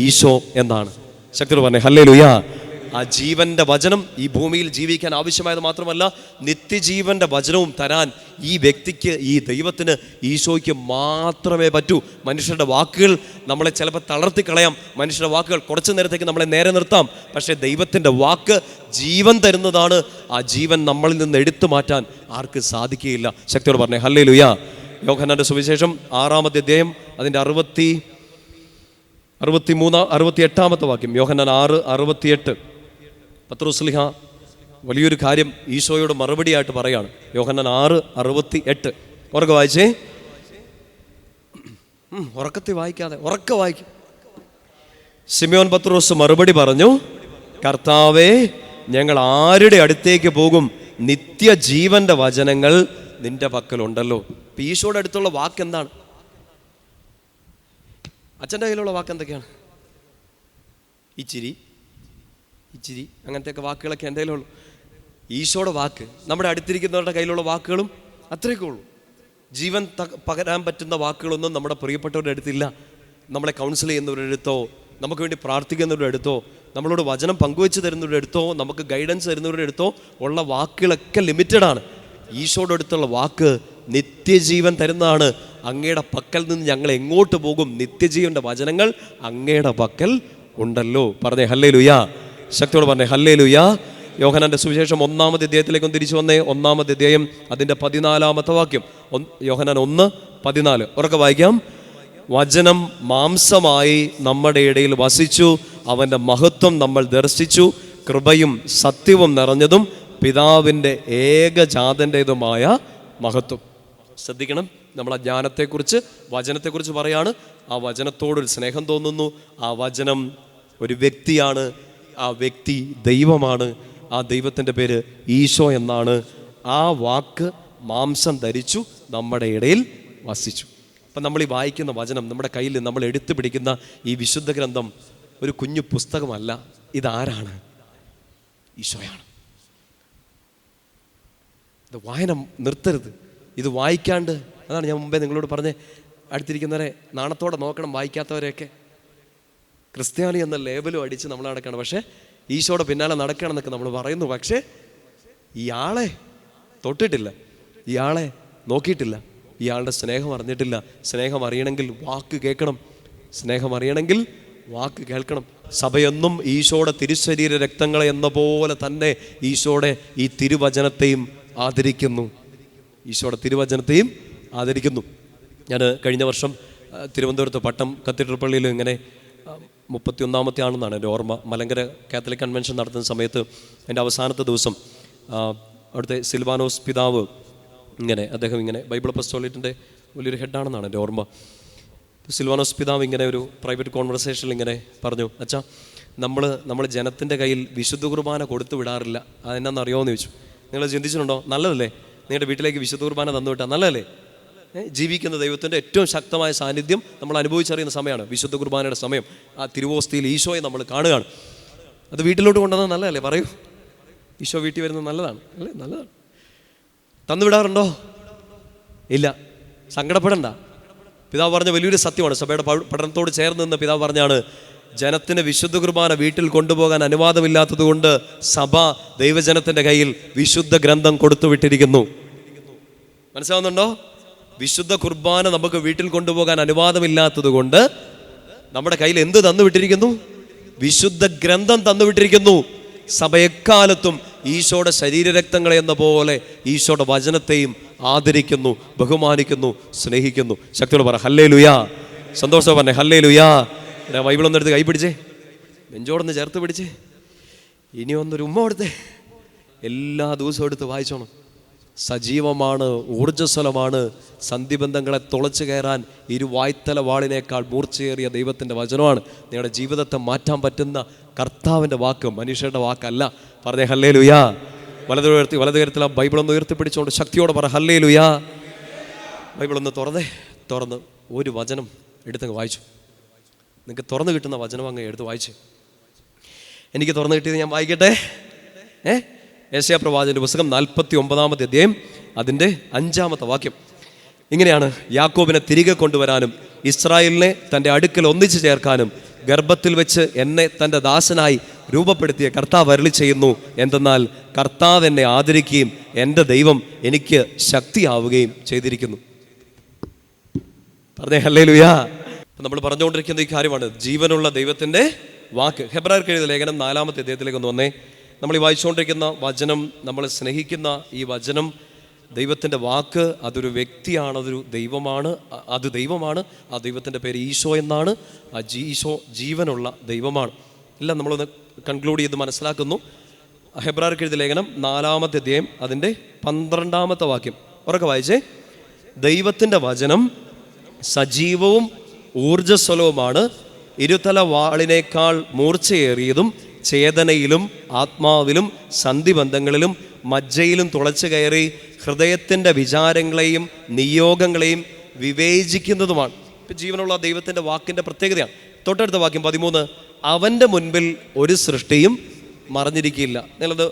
ഈശോ എന്നാണ്. ശക്തി പറഞ്ഞേ ഹല്ലേലൂയ. ആ ജീവന്റെ വചനം ഈ ഭൂമിയിൽ ജീവിക്കാൻ ആവശ്യമായത് മാത്രമല്ല, നിത്യജീവന്റെ വചനവും തരാൻ ഈ വ്യക്തിക്ക്, ഈ ദൈവത്തിന്, ഈശോയ്ക്ക് മാത്രമേ പറ്റൂ. മനുഷ്യരുടെ വാക്കുകൾ നമ്മളെ ചിലപ്പോൾ തളർത്തിക്കളയാം, മനുഷ്യരുടെ വാക്കുകൾ കുറച്ചു നേരത്തേക്ക് നമ്മളെ നേരെ നിർത്താം. പക്ഷേ ദൈവത്തിൻ്റെ വാക്ക് ജീവൻ തരുന്നതാണ്. ആ ജീവൻ നമ്മളിൽ നിന്ന് എടുത്തു മാറ്റാൻ ആർക്ക് സാധിക്കുകയില്ല. ശക്തിയോട് പറഞ്ഞേ ഹല്ലേലൂയ. യോഹന്നാന്റെ സുവിശേഷം 6-ാം അധ്യായം അതിൻ്റെ 68-ാമത്തെ വാക്യം. യോഹന്നാൻ 6:68. പത്രോസ് ശ്ലീഹ വലിയൊരു കാര്യം ഈശോയോട് മറുപടിയായിട്ട് പറയാണ്. യോഹന്നാൻ 6:68. ഉറക്കെ വായിച്ചേ. ഉറക്കത്തിൽ വായിക്കാതെ ഉറക്കെ വായിക്കും. ശിമയോൻ പത്രോസ് മറുപടി പറഞ്ഞു, കർത്താവേ, ഞങ്ങൾ ആരുടെ അടുത്തേക്ക് പോകും? നിത്യജീവന്റെ വചനങ്ങൾ നിന്റെ പക്കലുണ്ടല്ലോ. ഇപ്പം ഈശോയുടെ അടുത്തുള്ള വാക്ക് എന്താണ്? അച്ഛൻ്റെ കയ്യിലുള്ള വാക്ക് എന്തൊക്കെയാണ്? ഇച്ചിരി അങ്ങനത്തെയൊക്കെ വാക്കുകളൊക്കെ എൻ്റെ കയ്യിലുള്ളൂ. ഈശോയുടെ വാക്ക് നമ്മുടെ അടുത്തിരിക്കുന്നവരുടെ കയ്യിലുള്ള വാക്കുകളും അത്രയൊക്കെ ഉള്ളൂ. ജീവൻ പകരാൻ പറ്റുന്ന വാക്കുകളൊന്നും നമ്മുടെ പ്രിയപ്പെട്ടവരുടെ അടുത്തില്ല. നമ്മളെ കൗൺസിൽ ചെയ്യുന്നവരുടെ അടുത്തോ, നമുക്ക് വേണ്ടി പ്രാർത്ഥിക്കുന്നവരുടെ അടുത്തോ, നമ്മളോട് വചനം പങ്കുവെച്ച് തരുന്നവരുടെ അടുത്തോ, നമുക്ക് ഗൈഡൻസ് തരുന്നവരുടെ അടുത്തോ ഉള്ള വാക്കുകളൊക്കെ ലിമിറ്റഡാണ്. ഈശോയുടെ അടുത്തുള്ള വാക്ക് നിത്യജീവൻ തരുന്നതാണ്. അങ്ങയുടെ പക്കൽ നിന്ന് ഞങ്ങൾ എങ്ങോട്ട് പോകും? നിത്യജീവന്റെ വചനങ്ങൾ അങ്ങയുടെ പക്കൽ ഉണ്ടല്ലോ. പറഞ്ഞേ ഹല്ലേലൂയ. ശക്തിയോട് പറഞ്ഞേ ഹല്ലേലൂയ. യോഹന്നാന്റെ സുവിശേഷം 1-ാമത്തെ അധ്യായത്തിലേക്കും തിരിച്ചു വന്നേ. 1-ാമത്തെ അധ്യായം അതിൻ്റെ 14-ാമത്തെ വാക്യം. യോഹന്നാൻ 1:14 ഉറക്കെ വായിക്കാം. വചനം മാംസമായി നമ്മുടെ ഇടയിൽ വസിച്ചു, അവൻ്റെ മഹത്വം നമ്മൾ ദർശിച്ചു, കൃപയും സത്യവും നിറഞ്ഞതും പിതാവിൻ്റെ ഏകജാതൻ്റേതുമായ മഹത്വം. ശ്രദ്ധിക്കണം, നമ്മൾ ആ ജ്ഞാനത്തെക്കുറിച്ച് വചനത്തെക്കുറിച്ച് പറയാണ്. ആ വചനത്തോടൊരു സ്നേഹം തോന്നുന്നു. ആ വചനം ഒരു വ്യക്തിയാണ്, ആ വ്യക്തി ദൈവമാണ്. ആ ദൈവത്തിൻ്റെ പേര് ഈശോ എന്നാണ്. ആ വാക്ക് മാംസം ധരിച്ചു നമ്മുടെ ഇടയിൽ വസിച്ചു. അപ്പം നമ്മൾ ഈ വായിക്കുന്ന വചനം, നമ്മുടെ കയ്യിൽ നമ്മൾ എടുത്തു പിടിക്കുന്ന ഈ വിശുദ്ധ ഗ്രന്ഥം ഒരു കുഞ്ഞു പുസ്തകമല്ല. ഇതാരാണ്? ഈശോയാണ്. ഇത് വായന നിർത്തരുത്. ഇത് വായിക്കാണ്ട്, അതാണ് ഞാൻ മുമ്പേ നിങ്ങളോട് പറഞ്ഞ്, അടുത്തിരിക്കുന്നവരെ നാണത്തോടെ നോക്കണം. വായിക്കാത്തവരെയൊക്കെ ക്രിസ്ത്യാനി എന്ന ലേബലും അടിച്ച് നമ്മൾ നടക്കണം. പക്ഷേ ഈശോയുടെ പിന്നാലെ നടക്കണം എന്നൊക്കെ നമ്മൾ പറയുന്നു. പക്ഷേ ഇയാളെ തൊട്ടിട്ടില്ല, ഇയാളെ നോക്കിയിട്ടില്ല, ഇയാളുടെ സ്നേഹം അറിഞ്ഞിട്ടില്ല. സ്നേഹം അറിയണമെങ്കിൽ വാക്ക് കേൾക്കണം, സ്നേഹം അറിയണമെങ്കിൽ വാക്ക് കേൾക്കണം. സഭയെന്നും ഈശോയുടെ തിരുശരീര രക്തങ്ങളെ എന്ന പോലെ തന്നെ ഈശോയുടെ ഈ തിരുവചനത്തെയും ആദരിക്കുന്നു. ഈശോയുടെ തിരുവചനത്തെയും ആദരിക്കുന്നു. ഞാൻ കഴിഞ്ഞ വർഷം തിരുവനന്തപുരത്ത് പട്ടം കത്തീഡ്രൽ പള്ളിയിൽ ഇങ്ങനെ 31-ാമത്തെ ആണെന്നാണ് എൻ്റെ ഓർമ്മ, മലങ്കര കാത്തലിക് കൺവെൻഷൻ നടത്തുന്ന സമയത്ത് എൻ്റെ അവസാനത്തെ ദിവസം അവിടുത്തെ സിൽവാനോസ് പിതാവ് അദ്ദേഹം ഇങ്ങനെ ബൈബിൾ അപ്പോസ്തോലേറ്റിൻ്റെ വലിയൊരു ഹെഡാണെന്നാണ് എൻ്റെ ഓർമ്മ. സിൽവാനോസ് പിതാവ് ഇങ്ങനെ ഒരു പ്രൈവറ്റ് കോൺവെർസേഷനിൽ ഇങ്ങനെ പറഞ്ഞു, അച്ഛാ, നമ്മൾ ജനത്തിൻ്റെ കയ്യിൽ വിശുദ്ധ കുർബാന കൊടുത്തു വിടാറില്ല. അതെന്നാന്ന് അറിയാമെന്ന് ചോദിച്ചു. നിങ്ങൾ ചിന്തിച്ചിട്ടുണ്ടോ? നല്ലതല്ലേ? നിങ്ങളുടെ വീട്ടിലേക്ക് വിശുദ്ധ കുർബാന തന്നു വിട്ടാൽ നല്ലതല്ലേ? ജീവിക്കുന്ന ദൈവത്തിൻ്റെ ഏറ്റവും ശക്തമായ സാന്നിധ്യം നമ്മൾ അനുഭവിച്ചറിയുന്ന സമയമാണ് വിശുദ്ധ കുർബാനയുടെ സമയം. ആ തിരുവോസ്തിയിൽ ഈശോയെ നമ്മൾ കാണുകയാണ്. അത് വീട്ടിലോട്ട് കൊണ്ടുവന്നത് നല്ലതല്ലേ? പറയൂ. ഈശോ വീട്ടിൽ വരുന്നത് നല്ലതാണ് അല്ലേ? നല്ലതാണ്. തന്നുവിടാറുണ്ടോ? ഇല്ല. സങ്കടപ്പെടണ്ട. പിതാവ് പറഞ്ഞ വലിയൊരു സത്യമാണ്. സഭയുടെ പഠനത്തോട് ചേർന്ന് നിന്ന് പിതാവ് പറഞ്ഞാണ്, ജനത്തിന് വിശുദ്ധ കുർബാന വീട്ടിൽ കൊണ്ടുപോകാൻ അനുവാദമില്ലാത്തത് കൊണ്ട് സഭ ദൈവജനത്തിൻ്റെ കയ്യിൽ വിശുദ്ധ ഗ്രന്ഥം കൊടുത്തുവിട്ടിരിക്കുന്നു. മനസ്സിലാവുന്നുണ്ടോ? വിശുദ്ധ കുർബാന നമുക്ക് വീട്ടിൽ കൊണ്ടുപോകാൻ അനുവാദമില്ലാത്തത് കൊണ്ട് നമ്മുടെ കയ്യിൽ എന്ത് തന്നുവിട്ടിരിക്കുന്നു? വിശുദ്ധ ഗ്രന്ഥം തന്നുവിട്ടിരിക്കുന്നു. സഭ എക്കാലത്തും ഈശോയുടെ ശരീരരക്തങ്ങളെ എന്ന പോലെ ഈശോയുടെ വചനത്തെയും ആദരിക്കുന്നു, ബഹുമാനിക്കുന്നു, സ്നേഹിക്കുന്നു. ശക്തിയോട് പറ ഹല്ലേലൂയാ. സന്തോഷം പറഞ്ഞേ ഹല്ലേലൂയാ. ബൈബിളൊന്നും എടുത്ത് കൈ പിടിച്ചേ, നെഞ്ചോടൊന്ന് ചേർത്ത് പിടിച്ചേ, ഇനി ഒന്നൊരു ഉമ്മ കൊടുത്തേ. എല്ലാ ദിവസവും എടുത്ത് വായിച്ചോണം. സജീവമാണ്, ഊർജ്ജസ്വലമാണ്. സന്ധിബന്ധങ്ങളെ തുളച്ചു കയറാൻ ഇരുവായ്ത്തല വാളിനേക്കാൾ മൂർച്ചയേറിയ ദൈവത്തിൻ്റെ വചനമാണ്. നിങ്ങളുടെ ജീവിതത്തെ മാറ്റാൻ പറ്റുന്ന കർത്താവിൻ്റെ വാക്ക്, മനുഷ്യരുടെ വാക്കല്ല. പറഞ്ഞേ ഹല്ലേലൂയാ. വലതു കരത്തിൽ ആ ബൈബിളൊന്ന് ഉയർത്തിപ്പിടിച്ചുകൊണ്ട് ശക്തിയോടെ പറ ഹല്ലേലൂയാ. ബൈബിളൊന്ന് തുറന്ന് ഒരു വചനം എടുത്തങ്ങ് വായിച്ചു. നിങ്ങൾക്ക് തുറന്ന് കിട്ടുന്ന വചനം അങ്ങ് എടുത്ത് വായിച്ചു. എനിക്ക് തുറന്ന് കിട്ടിയത് ഞാൻ വായിക്കട്ടെ. യെശയ്യാ പ്രവാചകന്റെ പുസ്തകം 49-ാമത്തെ അധ്യായം അതിൻ്റെ 5-ാമത്തെ വാക്യം ഇങ്ങനെയാണ്: യാക്കോബിനെ തിരികെ കൊണ്ടുവരാനും ഇസ്രായേലിനെ തൻ്റെ അടുക്കൽ ഒന്നിച്ചു ചേർക്കാനും ഗർഭത്തിൽ വെച്ച് എന്നെ തൻ്റെ ദാസനായി രൂപപ്പെടുത്തിയ കർത്താവ് അരുളി ചെയ്യുന്നു. എന്തെന്നാൽ കർത്താവ് എന്നെ ആദരിക്കുകയും എൻ്റെ ദൈവം എനിക്ക് ശക്തിയാവുകയും ചെയ്തിരിക്കുന്നു. പറഞ്ഞേ ഹല്ലേലൂയാ. നമ്മൾ പറഞ്ഞുകൊണ്ടിരിക്കുന്ന ഈ കാര്യമാണ് ജീവനുള്ള ദൈവത്തിൻ്റെ വാക്ക്. ഹെബ്രായർക്ക് എഴുതിയ ലേഖനം 4-ാമത്തെ അധ്യായത്തിലേക്ക് ഒന്ന് വന്നേ. നമ്മൾ ഈ വായിച്ചുകൊണ്ടിരിക്കുന്ന വചനം, നമ്മൾ സ്നേഹിക്കുന്ന ഈ വചനം, ദൈവത്തിൻ്റെ വാക്ക്, അതൊരു വ്യക്തിയാണ്, അതൊരു ദൈവമാണ്. അത് ദൈവമാണ്. ആ ദൈവത്തിൻ്റെ പേര് ഈശോ എന്നാണ്. ആ ഈശോ ജീവനുള്ള ദൈവമാണ്. എല്ലാം നമ്മളൊന്ന് കൺക്ലൂഡ് ചെയ്ത് മനസ്സിലാക്കുന്നു. ഹെബ്രായർക്ക് എഴുതിയ ലേഖനം 4-ാമത്തെ അധ്യായം അതിൻ്റെ 12-ാമത്തെ വാക്യം ഉറക്കെ വായിച്ചേ. ദൈവത്തിൻ്റെ വചനം സജീവവും ഊർജ്ജസ്വലവുമാണ്, ഇരുതല വാളിനേക്കാൾ മൂർച്ചയേറിയതും ചേതനയിലും ആത്മാവിലും സന്ധിബന്ധങ്ങളിലും മജ്ജയിലും തുളച്ചു കയറി ഹൃദയത്തിൻ്റെ വിചാരങ്ങളെയും നിയോഗങ്ങളെയും വിവേചിക്കുന്നതുമാണ്. ഇപ്പം ജീവനുള്ള ദൈവത്തിൻ്റെ വാക്കിൻ്റെ പ്രത്യേകതയാണ്. തൊട്ടടുത്ത വാക്യം 13, അവൻ്റെ മുൻപിൽ ഒരു സൃഷ്ടിയും മറഞ്ഞിരിക്കില്ല. നിങ്ങളത്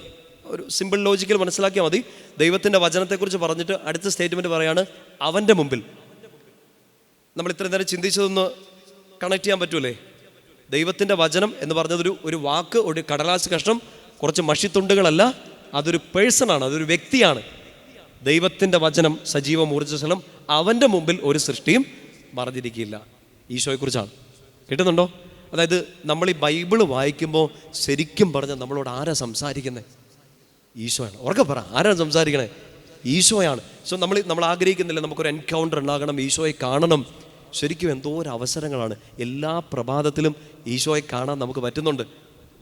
ഒരു സിമ്പിൾ ലോജിക്കൽ മനസ്സിലാക്കിയാൽ മതി. ദൈവത്തിൻ്റെ വചനത്തെക്കുറിച്ച് പറഞ്ഞിട്ട് അടുത്ത സ്റ്റേറ്റ്മെൻറ്റ് പറയാണ് അവൻ്റെ മുമ്പിൽ. നമ്മൾ ഇത്രയും നേരം ചിന്തിച്ചതൊന്ന് കണക്ട് ചെയ്യാൻ പറ്റൂലേ? ദൈവത്തിൻ്റെ വചനം എന്ന് പറഞ്ഞത് ഒരു വാക്ക്, ഒരു കടലാസ് കഷ്ണം, കുറച്ച് മഷിത്തുണ്ടുകളല്ല. അതൊരു പേഴ്സണാണ്, അതൊരു വ്യക്തിയാണ്. ദൈവത്തിൻ്റെ വചനം സജീവം ഊർജ്ജസ്വലം, അവൻ്റെ മുമ്പിൽ ഒരു സൃഷ്ടിയും മറഞ്ഞിരിക്കില്ല. ഈശോയെക്കുറിച്ചാണ്. കിട്ടുന്നുണ്ടോ? അതായത് നമ്മൾ ഈ ബൈബിള് വായിക്കുമ്പോൾ ശരിക്കും പറഞ്ഞാൽ നമ്മളോട് ആരാ സംസാരിക്കുന്നത്? ഈശോയാണ്. ഉറക്കെ പറ, ആരാണ് സംസാരിക്കണേ? ഈശോയാണ്. സോ നമ്മൾ ആഗ്രഹിക്കുന്നില്ല നമുക്കൊരു എൻകൗണ്ടർ ഉണ്ടാകണം, ഈശോയെ കാണണം. ശരിക്കും എന്തോ ഒരു അവസരങ്ങളാണ്. എല്ലാ പ്രഭാതത്തിലും ഈശോയെ കാണാൻ നമുക്ക് പറ്റുന്നുണ്ട്.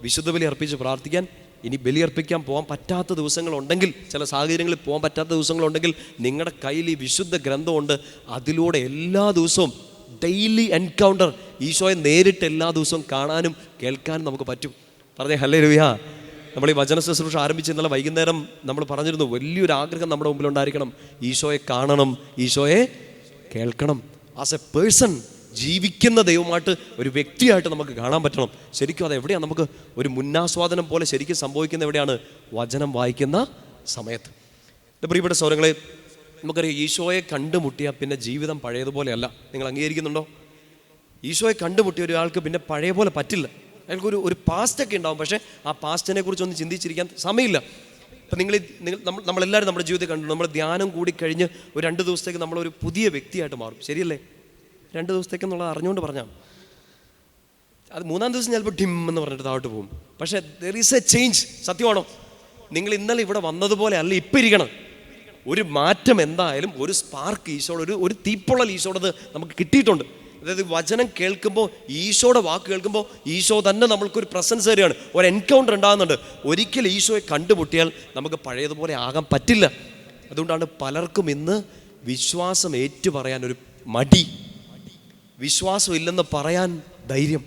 വിശുദ്ധ ബലി അർപ്പിച്ച് പ്രാർത്ഥിക്കാൻ, ഇനി ബലിയർപ്പിക്കാൻ പോകാൻ പറ്റാത്ത ദിവസങ്ങളുണ്ടെങ്കിൽ, ചില സാഹചര്യങ്ങളിൽ പോകാൻ പറ്റാത്ത ദിവസങ്ങളുണ്ടെങ്കിൽ, നിങ്ങളുടെ കയ്യിൽ ഈ വിശുദ്ധ ഗ്രന്ഥമുണ്ട്. അതിലൂടെ എല്ലാ ദിവസവും ഡെയിലി എൻകൗണ്ടർ, ഈശോയെ നേരിട്ട് എല്ലാ ദിവസവും കാണാനും കേൾക്കാനും നമുക്ക് പറ്റും. പറഞ്ഞേ ഹല്ലേലൂയ. നമ്മൾ ഈ വചന ശുശ്രൂഷ ആരംഭിച്ച് ഇന്നലെ വൈകുന്നേരം നമ്മൾ പറഞ്ഞിരുന്നു, വലിയൊരു ആഗ്രഹം നമ്മുടെ മുമ്പിലുണ്ടായിരിക്കണം. ഈശോയെ കാണണം, ഈശോയെ കേൾക്കണം. ആസ് എ പേഴ്സൺ, ജീവിക്കുന്ന ദൈവമായിട്ട്, ഒരു വ്യക്തിയായിട്ട് നമുക്ക് കാണാൻ പറ്റണം. ശരിക്കും അത് എവിടെയാണ് നമുക്ക് ഒരു മുന്നാസ്വാദനം പോലെ ശരിക്കും സംഭവിക്കുന്ന എവിടെയാണ്? വചനം വായിക്കുന്ന സമയത്ത്. പ്രിയപ്പെട്ട സൗരങ്ങളെ, നമുക്കറിയാം ഈശോയെ കണ്ടുമുട്ടിയാൽ പിന്നെ ജീവിതം പഴയതുപോലെയല്ല. നിങ്ങൾ അംഗീകരിക്കുന്നുണ്ടോ? ഈശോയെ കണ്ടുമുട്ടിയ ഒരാൾക്ക് പിന്നെ പഴയ പോലെ പറ്റില്ല. അയാൾക്കൊരു ഒരു പാസ്റ്റൊക്കെ ഉണ്ടാവും, പക്ഷേ ആ പാസ്റ്റിനെ കുറിച്ചൊന്നും ചിന്തിച്ചിരിക്കാൻ സമയമില്ല. ഇപ്പം നമ്മളെല്ലാവരും നമ്മുടെ ജീവിതത്തിൽ കണ്ടു, നമ്മൾ ധ്യാനം കൂടി കഴിഞ്ഞ് ഒരു 2 ദിവസത്തേക്ക് നമ്മളൊരു പുതിയ വ്യക്തിയായിട്ട് മാറും. ശരിയല്ലേ? 2 ദിവസത്തേക്കെന്നുള്ളത് അറിഞ്ഞുകൊണ്ട് പറഞ്ഞാൽ അത് 3-ാം ദിവസം ചിലപ്പോൾ ഡിം എന്ന് പറഞ്ഞിട്ട് താഴോട്ട് പോകും. പക്ഷേ ദർ ഈസ് എ ചേഞ്ച്. സത്യമാണോ? നിങ്ങൾ ഇന്നലെ ഇവിടെ വന്നതുപോലെ അല്ല ഇപ്പം ഇരിക്കണം. ഒരു മാറ്റം എന്തായാലും, ഒരു സ്പാർക്ക് ഈശോയുടെ, ഒരു തീപ്പൊള്ളൽ ഈശോടത് നമുക്ക് കിട്ടിയിട്ടുണ്ട്. അതായത് വചനം കേൾക്കുമ്പോൾ, ഈശോയുടെ വാക്ക് കേൾക്കുമ്പോൾ ഈശോ തന്നെ നമ്മൾക്കൊരു പ്രസൻസ് തരികയാണ്, ഒരു എൻകൗണ്ടർ ഉണ്ടാകുന്നുണ്ട്. ഒരിക്കൽ ഈശോയെ കണ്ടുമുട്ടിയാൽ നമുക്ക് പഴയതുപോലെ ആകാൻ പറ്റില്ല. അതുകൊണ്ടാണ് പലർക്കും ഇന്ന് വിശ്വാസം ഏറ്റുപറയാൻ ഒരു മടി, വിശ്വാസം ഇല്ലെന്ന് പറയാൻ ധൈര്യം.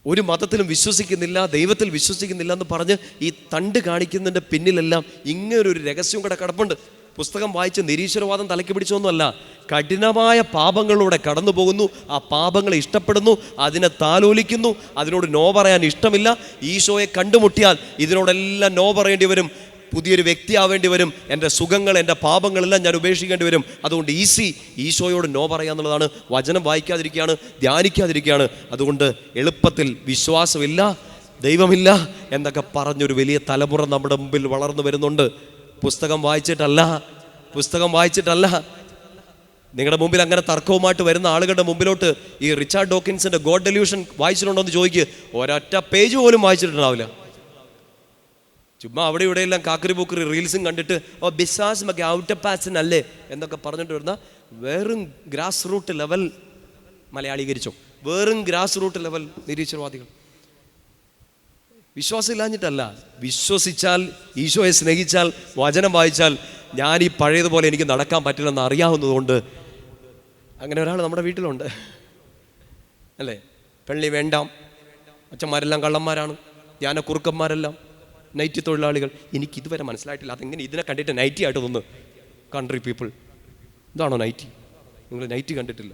ഒരു മതത്തിലും വിശ്വസിക്കുന്നില്ല, ദൈവത്തിൽ വിശ്വസിക്കുന്നില്ല എന്ന് പറഞ്ഞ് ഈ തണ്ട് കാണിക്കുന്നതിൻ്റെ പിന്നിലെല്ലാം ഇങ്ങനൊരു രഹസ്യം കൂടെ കിടപ്പുണ്ട്. പുസ്തകം വായിച്ച് നിരീശ്വരവാദം തലയ്ക്ക് പിടിച്ചൊന്നുമല്ല. കഠിനമായ പാപങ്ങളിലൂടെ കടന്നു പോകുന്നു, ആ പാപങ്ങളെ ഇഷ്ടപ്പെടുന്നു, അതിനെ താലോലിക്കുന്നു, അതിനോട് നോ പറയാൻ ഇഷ്ടമില്ല. ഈശോയെ കണ്ടുമുട്ടിയാൽ ഇതിനോടെല്ലാം നോ പറയേണ്ടി വരും, പുതിയൊരു വ്യക്തിയാവേണ്ടി വരും. എൻ്റെ സുഖങ്ങൾ, എൻ്റെ പാപങ്ങളെല്ലാം ഞാൻ ഉപേക്ഷിക്കേണ്ടി വരും. അതുകൊണ്ട് ഈശോയോട് നോ പറയാന്നുള്ളതാണ്. വചനം വായിക്കാതിരിക്കുകയാണ്, ധ്യാനിക്കാതിരിക്കുകയാണ്. അതുകൊണ്ട് എളുപ്പത്തിൽ വിശ്വാസമില്ല, ദൈവമില്ല എന്നൊക്കെ പറഞ്ഞൊരു വലിയ തലമുറ നമ്മുടെ മുമ്പിൽ വളർന്നു വരുന്നുണ്ട്. പുസ്തകം വായിച്ചിട്ടല്ല. നിങ്ങളുടെ മുമ്പിൽ അങ്ങനെ തർക്കവുമായിട്ട് വരുന്ന ആളുകളുടെ മുമ്പിലോട്ട് ഈ റിച്ചാർഡ് ഡോക്കിൻസിൻ്റെ ഗോഡ് ഡെല്യൂഷൻ വായിച്ചിട്ടുണ്ടോ എന്ന് ചോദിക്കുക, ഒരൊറ്റ പേജ് പോലും വായിച്ചിട്ടുണ്ടാവില്ല. ചുമ്മാ അവിടെ ഇവിടെയെല്ലാം കാക്കറി പൂക്കറി റീൽസും കണ്ടിട്ട് ബിസാസ് ഔട്ടപ്പാസൻ അല്ലേ എന്നൊക്കെ പറഞ്ഞിട്ട് വരുന്ന വെറും ഗ്രാസ് റൂട്ട് ലെവൽ മലയാളീകരിച്ചോ, വെറും ഗ്രാസ് റൂട്ട് ലെവൽ നിരീശ്വരവാദികൾ. വിശ്വാസം ഇല്ലാഞ്ഞിട്ടല്ല, വിശ്വസിച്ചാൽ, ഈശോയെ സ്നേഹിച്ചാൽ, വചനം വായിച്ചാൽ ഞാൻ ഈ പഴയതുപോലെ എനിക്ക് നടക്കാൻ പറ്റില്ലെന്ന് അറിയാവുന്നതുകൊണ്ട് അങ്ങനെ ഒരാൾ നമ്മുടെ വീട്ടിലുണ്ട് അല്ലേ. പള്ളി വേണ്ടാം, അച്ഛന്മാരെല്ലാം കള്ളന്മാരാണ്, ധ്യാനക്കുറുക്കന്മാരെല്ലാം നൈറ്റി തൊഴിലാളികൾ. എനിക്കിതുവരെ മനസ്സിലായിട്ടില്ല അതെങ്ങനെ ഇതിനെ കണ്ടിട്ട് നൈറ്റി ആയിട്ട് തോന്നുന്നു. കൺട്രി പീപ്പിൾ, ഇതാണോ നൈറ്റി? നിങ്ങൾ നൈറ്റി കണ്ടിട്ടില്ല?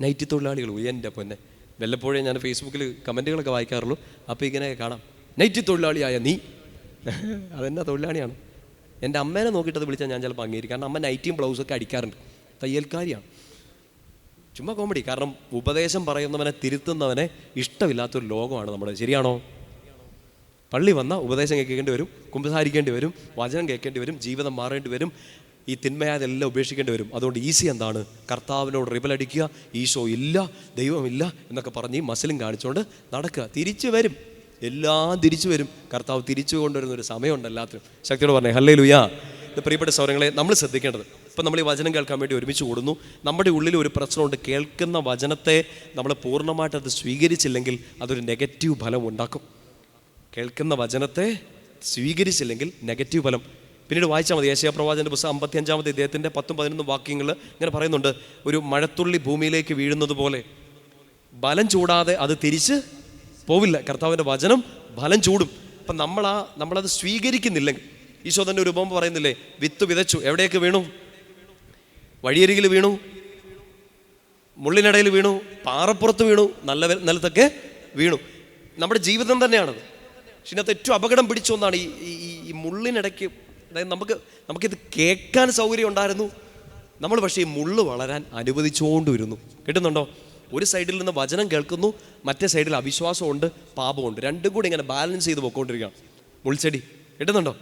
നൈറ്റി തൊഴിലാളികൾ, എൻ്റെ പൊന്നെ. വല്ലപ്പോഴേ ഞാൻ ഫേസ്ബുക്കിൽ കമൻറ്റുകളൊക്കെ വായിക്കാറുള്ളൂ. അപ്പോൾ ഇങ്ങനെ കാണാം, നൈറ്റി തൊഴിലാളിയായ നീ. അതെന്നാ തൊഴിലാളിയാണ്? എൻ്റെ അമ്മേനെ നോക്കിയിട്ട് അത് വിളിച്ചാൽ ഞാൻ ചിലപ്പോൾ അംഗീകരിക്കും. കാരണം അമ്മ നൈറ്റിയും ബ്ലൗസൊക്കെ അടിക്കാറുണ്ട്, തയ്യൽക്കാരിയാണ്. ചുമ്മാ കോമഡി. കാരണം ഉപദേശം പറയുന്നവനെ തിരുത്തുന്നവനെ ഇഷ്ടമില്ലാത്തൊരു ലോകമാണ് നമ്മുടെ. ശരിയാണോ? പള്ളി വന്നാൽ ഉപദേശം കേൾക്കേണ്ടി വരും, കുമ്പസാരിക്കേണ്ടി വരും, വചനം കേൾക്കേണ്ടി വരും, ജീവിതം മാറേണ്ടി വരും, ഈ തിന്മയാതെല്ലാം ഉപേക്ഷിക്കേണ്ടി വരും. അതുകൊണ്ട് ഈസി എന്താണ്? കർത്താവിനോട് റിബലടിക്കുക, ഈശോ ഇല്ല, ദൈവമില്ല എന്നൊക്കെ പറഞ്ഞ് മസിലും കാണിച്ചുകൊണ്ട് നടക്കുക. തിരിച്ചു വരും, എല്ലാം തിരിച്ചു വരും. കർത്താവ് തിരിച്ചു കൊണ്ടുവരുന്നൊരു സമയമുണ്ട് എല്ലാത്തിനും. ശക്തിയോട് പറഞ്ഞേ ഹല്ലേലൂയ. പ്രിയപ്പെട്ട സൗരങ്ങളെ, നമ്മൾ ശ്രദ്ധിക്കേണ്ടത്, ഇപ്പം നമ്മൾ ഈ വചനം കേൾക്കാൻ വേണ്ടി ഒരുമിച്ച് കൂടുന്നു. നമ്മുടെ ഉള്ളിൽ ഒരു പ്രശ്നമുണ്ട്. കേൾക്കുന്ന വചനത്തെ നമ്മൾ പൂർണ്ണമായിട്ട് അത് സ്വീകരിച്ചില്ലെങ്കിൽ അതൊരു നെഗറ്റീവ് ഫലം ഉണ്ടാക്കും. കേൾക്കുന്ന വചനത്തെ സ്വീകരിച്ചില്ലെങ്കിൽ നെഗറ്റീവ് ഫലം. പിന്നീട് വായിച്ചാൽ മതി. യെശയ്യാ പ്രവാചകന്റെ പുസ്തകം 55-ാമത്തെ അധ്യായത്തിൻ്റെ 10-11 വാക്യങ്ങൾ ഇങ്ങനെ പറയുന്നുണ്ട്. ഒരു മഴത്തുള്ളി ഭൂമിയിലേക്ക് വീഴുന്നത് പോലെ ബലം ചൂടാതെ അത് തിരിച്ച് പോവില്ല. കർത്താവിൻ്റെ വചനം ബലം ചൂടും. അപ്പം നമ്മളത് സ്വീകരിക്കുന്നില്ലെങ്കിൽ, ഈശോ തന്നെ ഒരു ഉപമ പറയുന്നില്ലേ, വിത്ത് വിതച്ചു, എവിടെയൊക്കെ വീണു? വഴിയരികിൽ വീണു, മുള്ളിനിടയിൽ വീണു, പാറപ്പുറത്ത് വീണു, നല്ല നിലത്തൊക്കെ വീണു. നമ്മുടെ ജീവിതം തന്നെയാണത്. പക്ഷെ ഇതിനകത്ത് ഏറ്റവും അപകടം പിടിച്ച ഒന്നാണ് ഈ മുള്ളിനിടയ്ക്ക്. അതായത് നമുക്കിത് കേൾക്കാൻ സൗകര്യം ഉണ്ടായിരുന്നു, നമ്മൾ പക്ഷേ ഈ മുള്ള് വളരാൻ അനുവദിച്ചുകൊണ്ടിരുന്നു. കിട്ടുന്നുണ്ടോ? ഒരു സൈഡിൽ നിന്ന് വചനം കേൾക്കുന്നു, മറ്റേ സൈഡിൽ അവിശ്വാസമുണ്ട്, പാപമുണ്ട്. രണ്ടും കൂടി ഇങ്ങനെ ബാലൻസ് ചെയ്ത് പോയിക്കൊണ്ടിരിക്കുകയാണ്. മുൾച്ചെടി കിട്ടുന്നുണ്ടോ?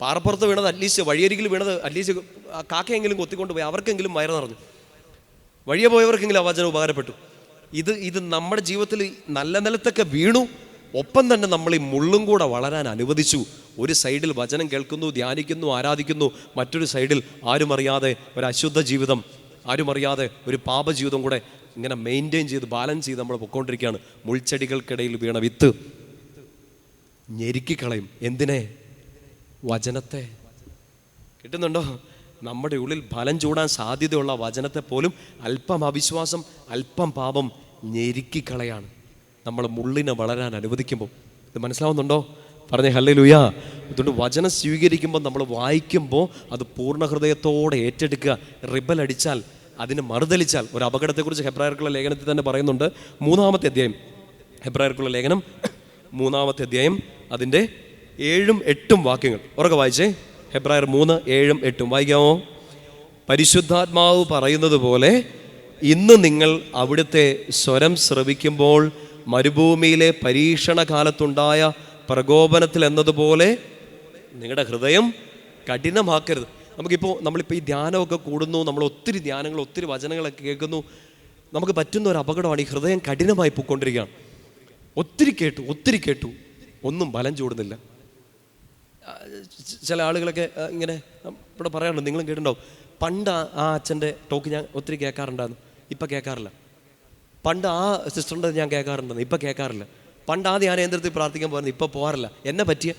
പാറപ്പുറത്ത് വീണത് അറ്റ്ലീസ്റ്റ്, വഴിയരികിൽ വീണത് അറ്റ്ലീസ്റ്റ് കാക്കയെങ്കിലും കൊത്തിക്കൊണ്ട് പോയി, അവർക്കെങ്കിലും വയറ് നിറഞ്ഞു, വഴിയെ പോയവർക്കെങ്കിലും ആ വചനം ഉപകാരപ്പെട്ടു. ഇത് നമ്മുടെ ജീവിതത്തിൽ നല്ല നിലത്തൊക്കെ വീണു, ഒപ്പം തന്നെ നമ്മൾ ഈ മുള്ളും കൂടെ വളരാൻ അനുവദിച്ചു. ഒരു സൈഡിൽ വചനം കേൾക്കുന്നു, ധ്യാനിക്കുന്നു, ആരാധിക്കുന്നു, മറ്റൊരു സൈഡിൽ ആരും അറിയാതെ ഒരു അശുദ്ധ ജീവിതം, ആരും അറിയാതെ ഒരു പാപജീവിതം കൂടെ ഇങ്ങനെ മെയിൻറ്റെയിൻ ചെയ്ത് ബാലൻസ് ചെയ്ത് നമ്മൾ പൊയ്ക്കൊണ്ടിരിക്കുകയാണ്. മുൾച്ചെടികൾക്കിടയിൽ വീണ വിത്ത് ഞെരുക്കിക്കളയും. എന്തിനെ? വചനത്തെ. കിട്ടുന്നുണ്ടോ? നമ്മുടെ ഉള്ളിൽ ഫലം ചൂടാൻ സാധ്യതയുള്ള വചനത്തെ പോലും അല്പം അവിശ്വാസം, അല്പം പാപം ഞെരുക്കിക്കളയാണ് നമ്മൾ മുള്ളിനെ വളരാൻ അനുവദിക്കുമ്പോൾ. ഇത് മനസ്സിലാവുന്നുണ്ടോ? പറഞ്ഞേ ഹല്ലേലൂയ. അതുകൊണ്ട് വചനം സ്വീകരിക്കുമ്പോൾ, നമ്മൾ വായിക്കുമ്പോൾ അത് പൂർണ്ണ ഹൃദയത്തോടെ ഏറ്റെടുക്കുക. റിബൽ അടിച്ചാൽ, അതിന് മറുതലിച്ചാൽ ഒരു അപകടത്തെക്കുറിച്ച് ഹെബ്രായർക്കുള്ള ലേഖനത്തിൽ തന്നെ പറയുന്നുണ്ട്. 3-ാമത്തെ അധ്യായം, ഹെബ്രായർക്കുള്ള ലേഖനം 3-ാമത്തെ അധ്യായം, അതിൻ്റെ 7-8 വാക്യങ്ങൾ ഉറക്കെ വായിച്ചേ. ഹെബ്രായർ 3:7-8 വായിക്കാമോ? പരിശുദ്ധാത്മാവ് പറയുന്നത് പോലെ ഇന്ന് നിങ്ങൾ അവിടുത്തെ സ്വരം ശ്രവിക്കുമ്പോൾ മരുഭൂമിയിലെ പരീക്ഷണ കാലത്തുണ്ടായ പ്രകോപനത്തിൽ എന്നതുപോലെ നിങ്ങളുടെ ഹൃദയം കഠിനമാക്കരുത്. നമ്മളിപ്പോൾ ഈ ധ്യാനമൊക്കെ കൂടുന്നു, നമ്മൾ ഒത്തിരി ധ്യാനങ്ങൾ, ഒത്തിരി വചനങ്ങളൊക്കെ കേൾക്കുന്നു. നമുക്ക് പറ്റുന്ന ഒരു അപകടമാണ് ഈ ഹൃദയം കഠിനമായി പോയിക്കൊണ്ടിരിക്കുകയാണ്. ഒത്തിരി കേട്ടു, ഒന്നും ബലം ചൂടുന്നില്ല. ചില ആളുകളൊക്കെ ഇങ്ങനെ ഇവിടെ പറയാറുണ്ട്, നിങ്ങളും കേട്ടിട്ടുണ്ടാവും. പണ്ട് ആ അച്ഛൻ്റെ ടോക്ക് ഞാൻ ഒത്തിരി കേൾക്കാറുണ്ടായിരുന്നു, ഇപ്പം കേൾക്കാറില്ല. പണ്ട് ആ സിസ്റ്ററിൻ്റെ ഞാൻ കേൾക്കാറുണ്ടെന്ന്, ഇപ്പം കേൾക്കാറില്ല. പണ്ട് ആ ധ്യാനേന്ദ്രത്തിൽ പ്രാർത്ഥിക്കാൻ പോകുന്നത്, ഇപ്പം പോകാറില്ല. എന്നെ പറ്റിയ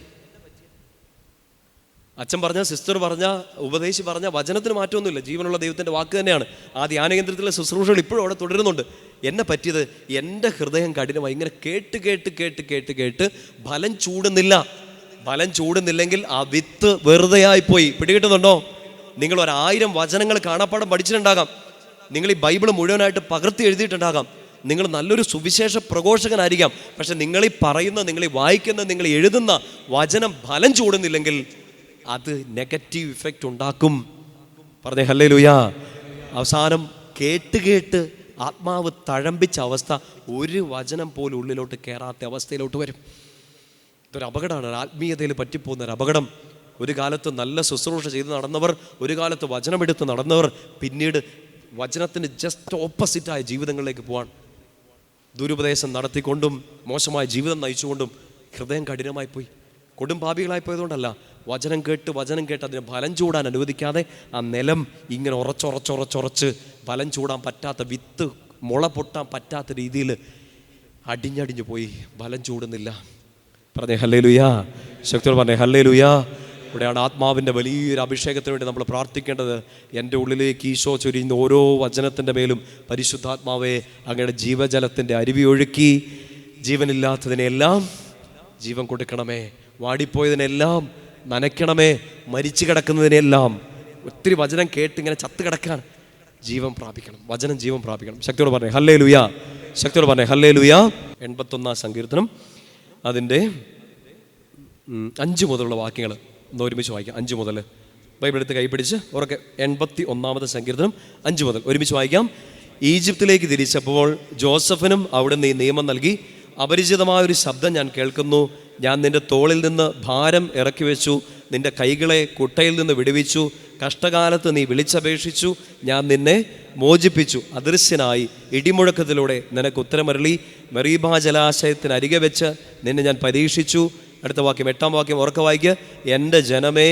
അച്ഛൻ പറഞ്ഞ, സിസ്റ്റർ പറഞ്ഞ, ഉപദേശി പറഞ്ഞ വചനത്തിന് മാറ്റമൊന്നുമില്ല. ജീവനുള്ള ദൈവത്തിൻ്റെ വാക്ക് തന്നെയാണ്. ആ ധ്യാനകേന്ദ്രത്തിലെ ശുശ്രൂഷകൾ ഇപ്പോഴും അവിടെ തുടരുന്നുണ്ട്. എന്നെ പറ്റിയത് എൻ്റെ ഹൃദയം കഠിനമായി. ഇങ്ങനെ കേട്ട് ഫലം ചൂടുന്നില്ല. ഫലം ചൂടുന്നില്ലെങ്കിൽ ആ വിത്ത് വെറുതെയായിപ്പോയി. പിടികിട്ടുന്നുണ്ടോ? നിങ്ങൾ 1000 വചനങ്ങൾ കാണാപ്പാടം പഠിച്ചിട്ടുണ്ടാകാം. നിങ്ങൾ ഈ ബൈബിൾ മുഴുവനായിട്ട് പകർത്തി എഴുതിയിട്ടുണ്ടാകാം. നിങ്ങൾ നല്ലൊരു സുവിശേഷ പ്രഘോഷകനായിരിക്കാം. പക്ഷെ നിങ്ങളീ പറയുന്ന, നിങ്ങളീ വായിക്കുന്ന, നിങ്ങൾ എഴുതുന്ന വചനം ഫലം ചൂടുന്നില്ലെങ്കിൽ അത് നെഗറ്റീവ് ഇഫക്റ്റ് ഉണ്ടാക്കും. പറഞ്ഞേ ഹല്ലേലൂയ. അവസാനം കേട്ട് ആത്മാവ് തഴമ്പിച്ച അവസ്ഥ, ഒരു വചനം പോലും ഉള്ളിലോട്ട് കയറാത്ത അവസ്ഥയിലോട്ട് വരും. ഇതൊരു അപകടമാണ്. ആത്മീയതയിൽ പറ്റിപ്പോകുന്ന ഒരു അപകടം. ഒരു കാലത്ത് നല്ല ശുശ്രൂഷ ചെയ്ത് നടന്നവർ, ഒരു കാലത്ത് വചനമെടുത്ത് നടന്നവർ, പിന്നീട് വചനത്തിന് ജസ്റ്റ് ഓപ്പോസിറ്റായ ജീവിതങ്ങളിലേക്ക് പോകാൻ, ദുരുപദേശം നടത്തിക്കൊണ്ടും മോശമായ ജീവിതം നയിച്ചുകൊണ്ടും ഹൃദയം കഠിനമായി പോയി. കൊടും പാപികളായി പോയതുകൊണ്ടല്ല, വചനം കേട്ട് അതിന് ഫലം ചൂടാൻ അനുവദിക്കാതെ ആ നിലം ഇങ്ങനെ ഉറച്ചൊറച്ച് ഫലം ചൂടാൻ പറ്റാത്ത, വിത്ത് മുള പൊട്ടാൻ പറ്റാത്ത രീതിയിൽ അടിഞ്ഞടിഞ്ഞു പോയി. ഫലം ചൂടുന്നില്ല. പറഞ്ഞേ ഹല്ലേലൂയാ. ശക്തിയോട് പറഞ്ഞേ ഹല്ലേലൂയാ. ഇവിടെയാണ് ആത്മാവിൻ്റെ വലിയൊരു അഭിഷേകത്തിന് വേണ്ടി നമ്മൾ പ്രാർത്ഥിക്കേണ്ടത്. എൻ്റെ ഉള്ളിലേക്ക് ഈശോ ചൊരിയുന്ന ഓരോ വചനത്തിൻ്റെ മേലും പരിശുദ്ധാത്മാവെ അങ്ങയുടെ ജീവജലത്തിൻ്റെ അരുവി ഒഴുക്കി ജീവനില്ലാത്തതിനെല്ലാം ജീവൻ കൊടുക്കണമേ, വാടിപ്പോയതിനെല്ലാം നനയ്ക്കണമേ, മരിച്ചു കിടക്കുന്നതിനെല്ലാം. ഒത്തിരി വചനം കേട്ടിങ്ങനെ ചത്ത് കിടക്കാൻ ജീവൻ പ്രാപിക്കണം. വചനം ജീവൻ പ്രാപിക്കണം. ശക്തിയോട് പറഞ്ഞേ ഹല്ലേലൂയാ. ശക്തിയോട് പറഞ്ഞേ ഹല്ലേലൂയാ. 81-ാം സങ്കീർത്തനം, അതിൻ്റെ 5 മുതലുള്ള വാക്യങ്ങൾ ഒന്ന് ഒരുമിച്ച് വായിക്കാം. 5 മുതൽ ബൈബിൾ എടുത്ത് കൈപിടിച്ച് ഉറക്കെ. 81-ാമത്തെ സങ്കീർത്തനം 5 മുതൽ ഒരുമിച്ച് വായിക്കാം. ഈജിപ്തിലേക്ക് തിരിച്ചപ്പോൾ ജോസഫിനും അവിടുന്ന് ഈ നിയമം നൽകി. അപരിചിതമായൊരു ശബ്ദം ഞാൻ കേൾക്കുന്നു. ഞാൻ നിന്റെ തോളിൽ നിന്ന് ഭാരം ഇറക്കി വെച്ചു, നിന്റെ കൈകളെ കുട്ടയിൽ നിന്ന് വിടുവിച്ചു. കഷ്ടകാലത്ത് നീ വിളിച്ചപേക്ഷിച്ചു, ഞാൻ നിന്നെ മോചിപ്പിച്ചു. അദൃശ്യനായി ഇടിമുഴക്കത്തിലൂടെ നിനക്ക് ഉത്തരമരളി. മെറീബാ ജലാശയത്തിനരികെ വെച്ച് നിന്നെ ഞാൻ പരീക്ഷിച്ചു. അടുത്ത വാക്യം, 8-ാം വാക്യം ഉറക്കെ വായിക്കുക. എൻ്റെ ജനമേ,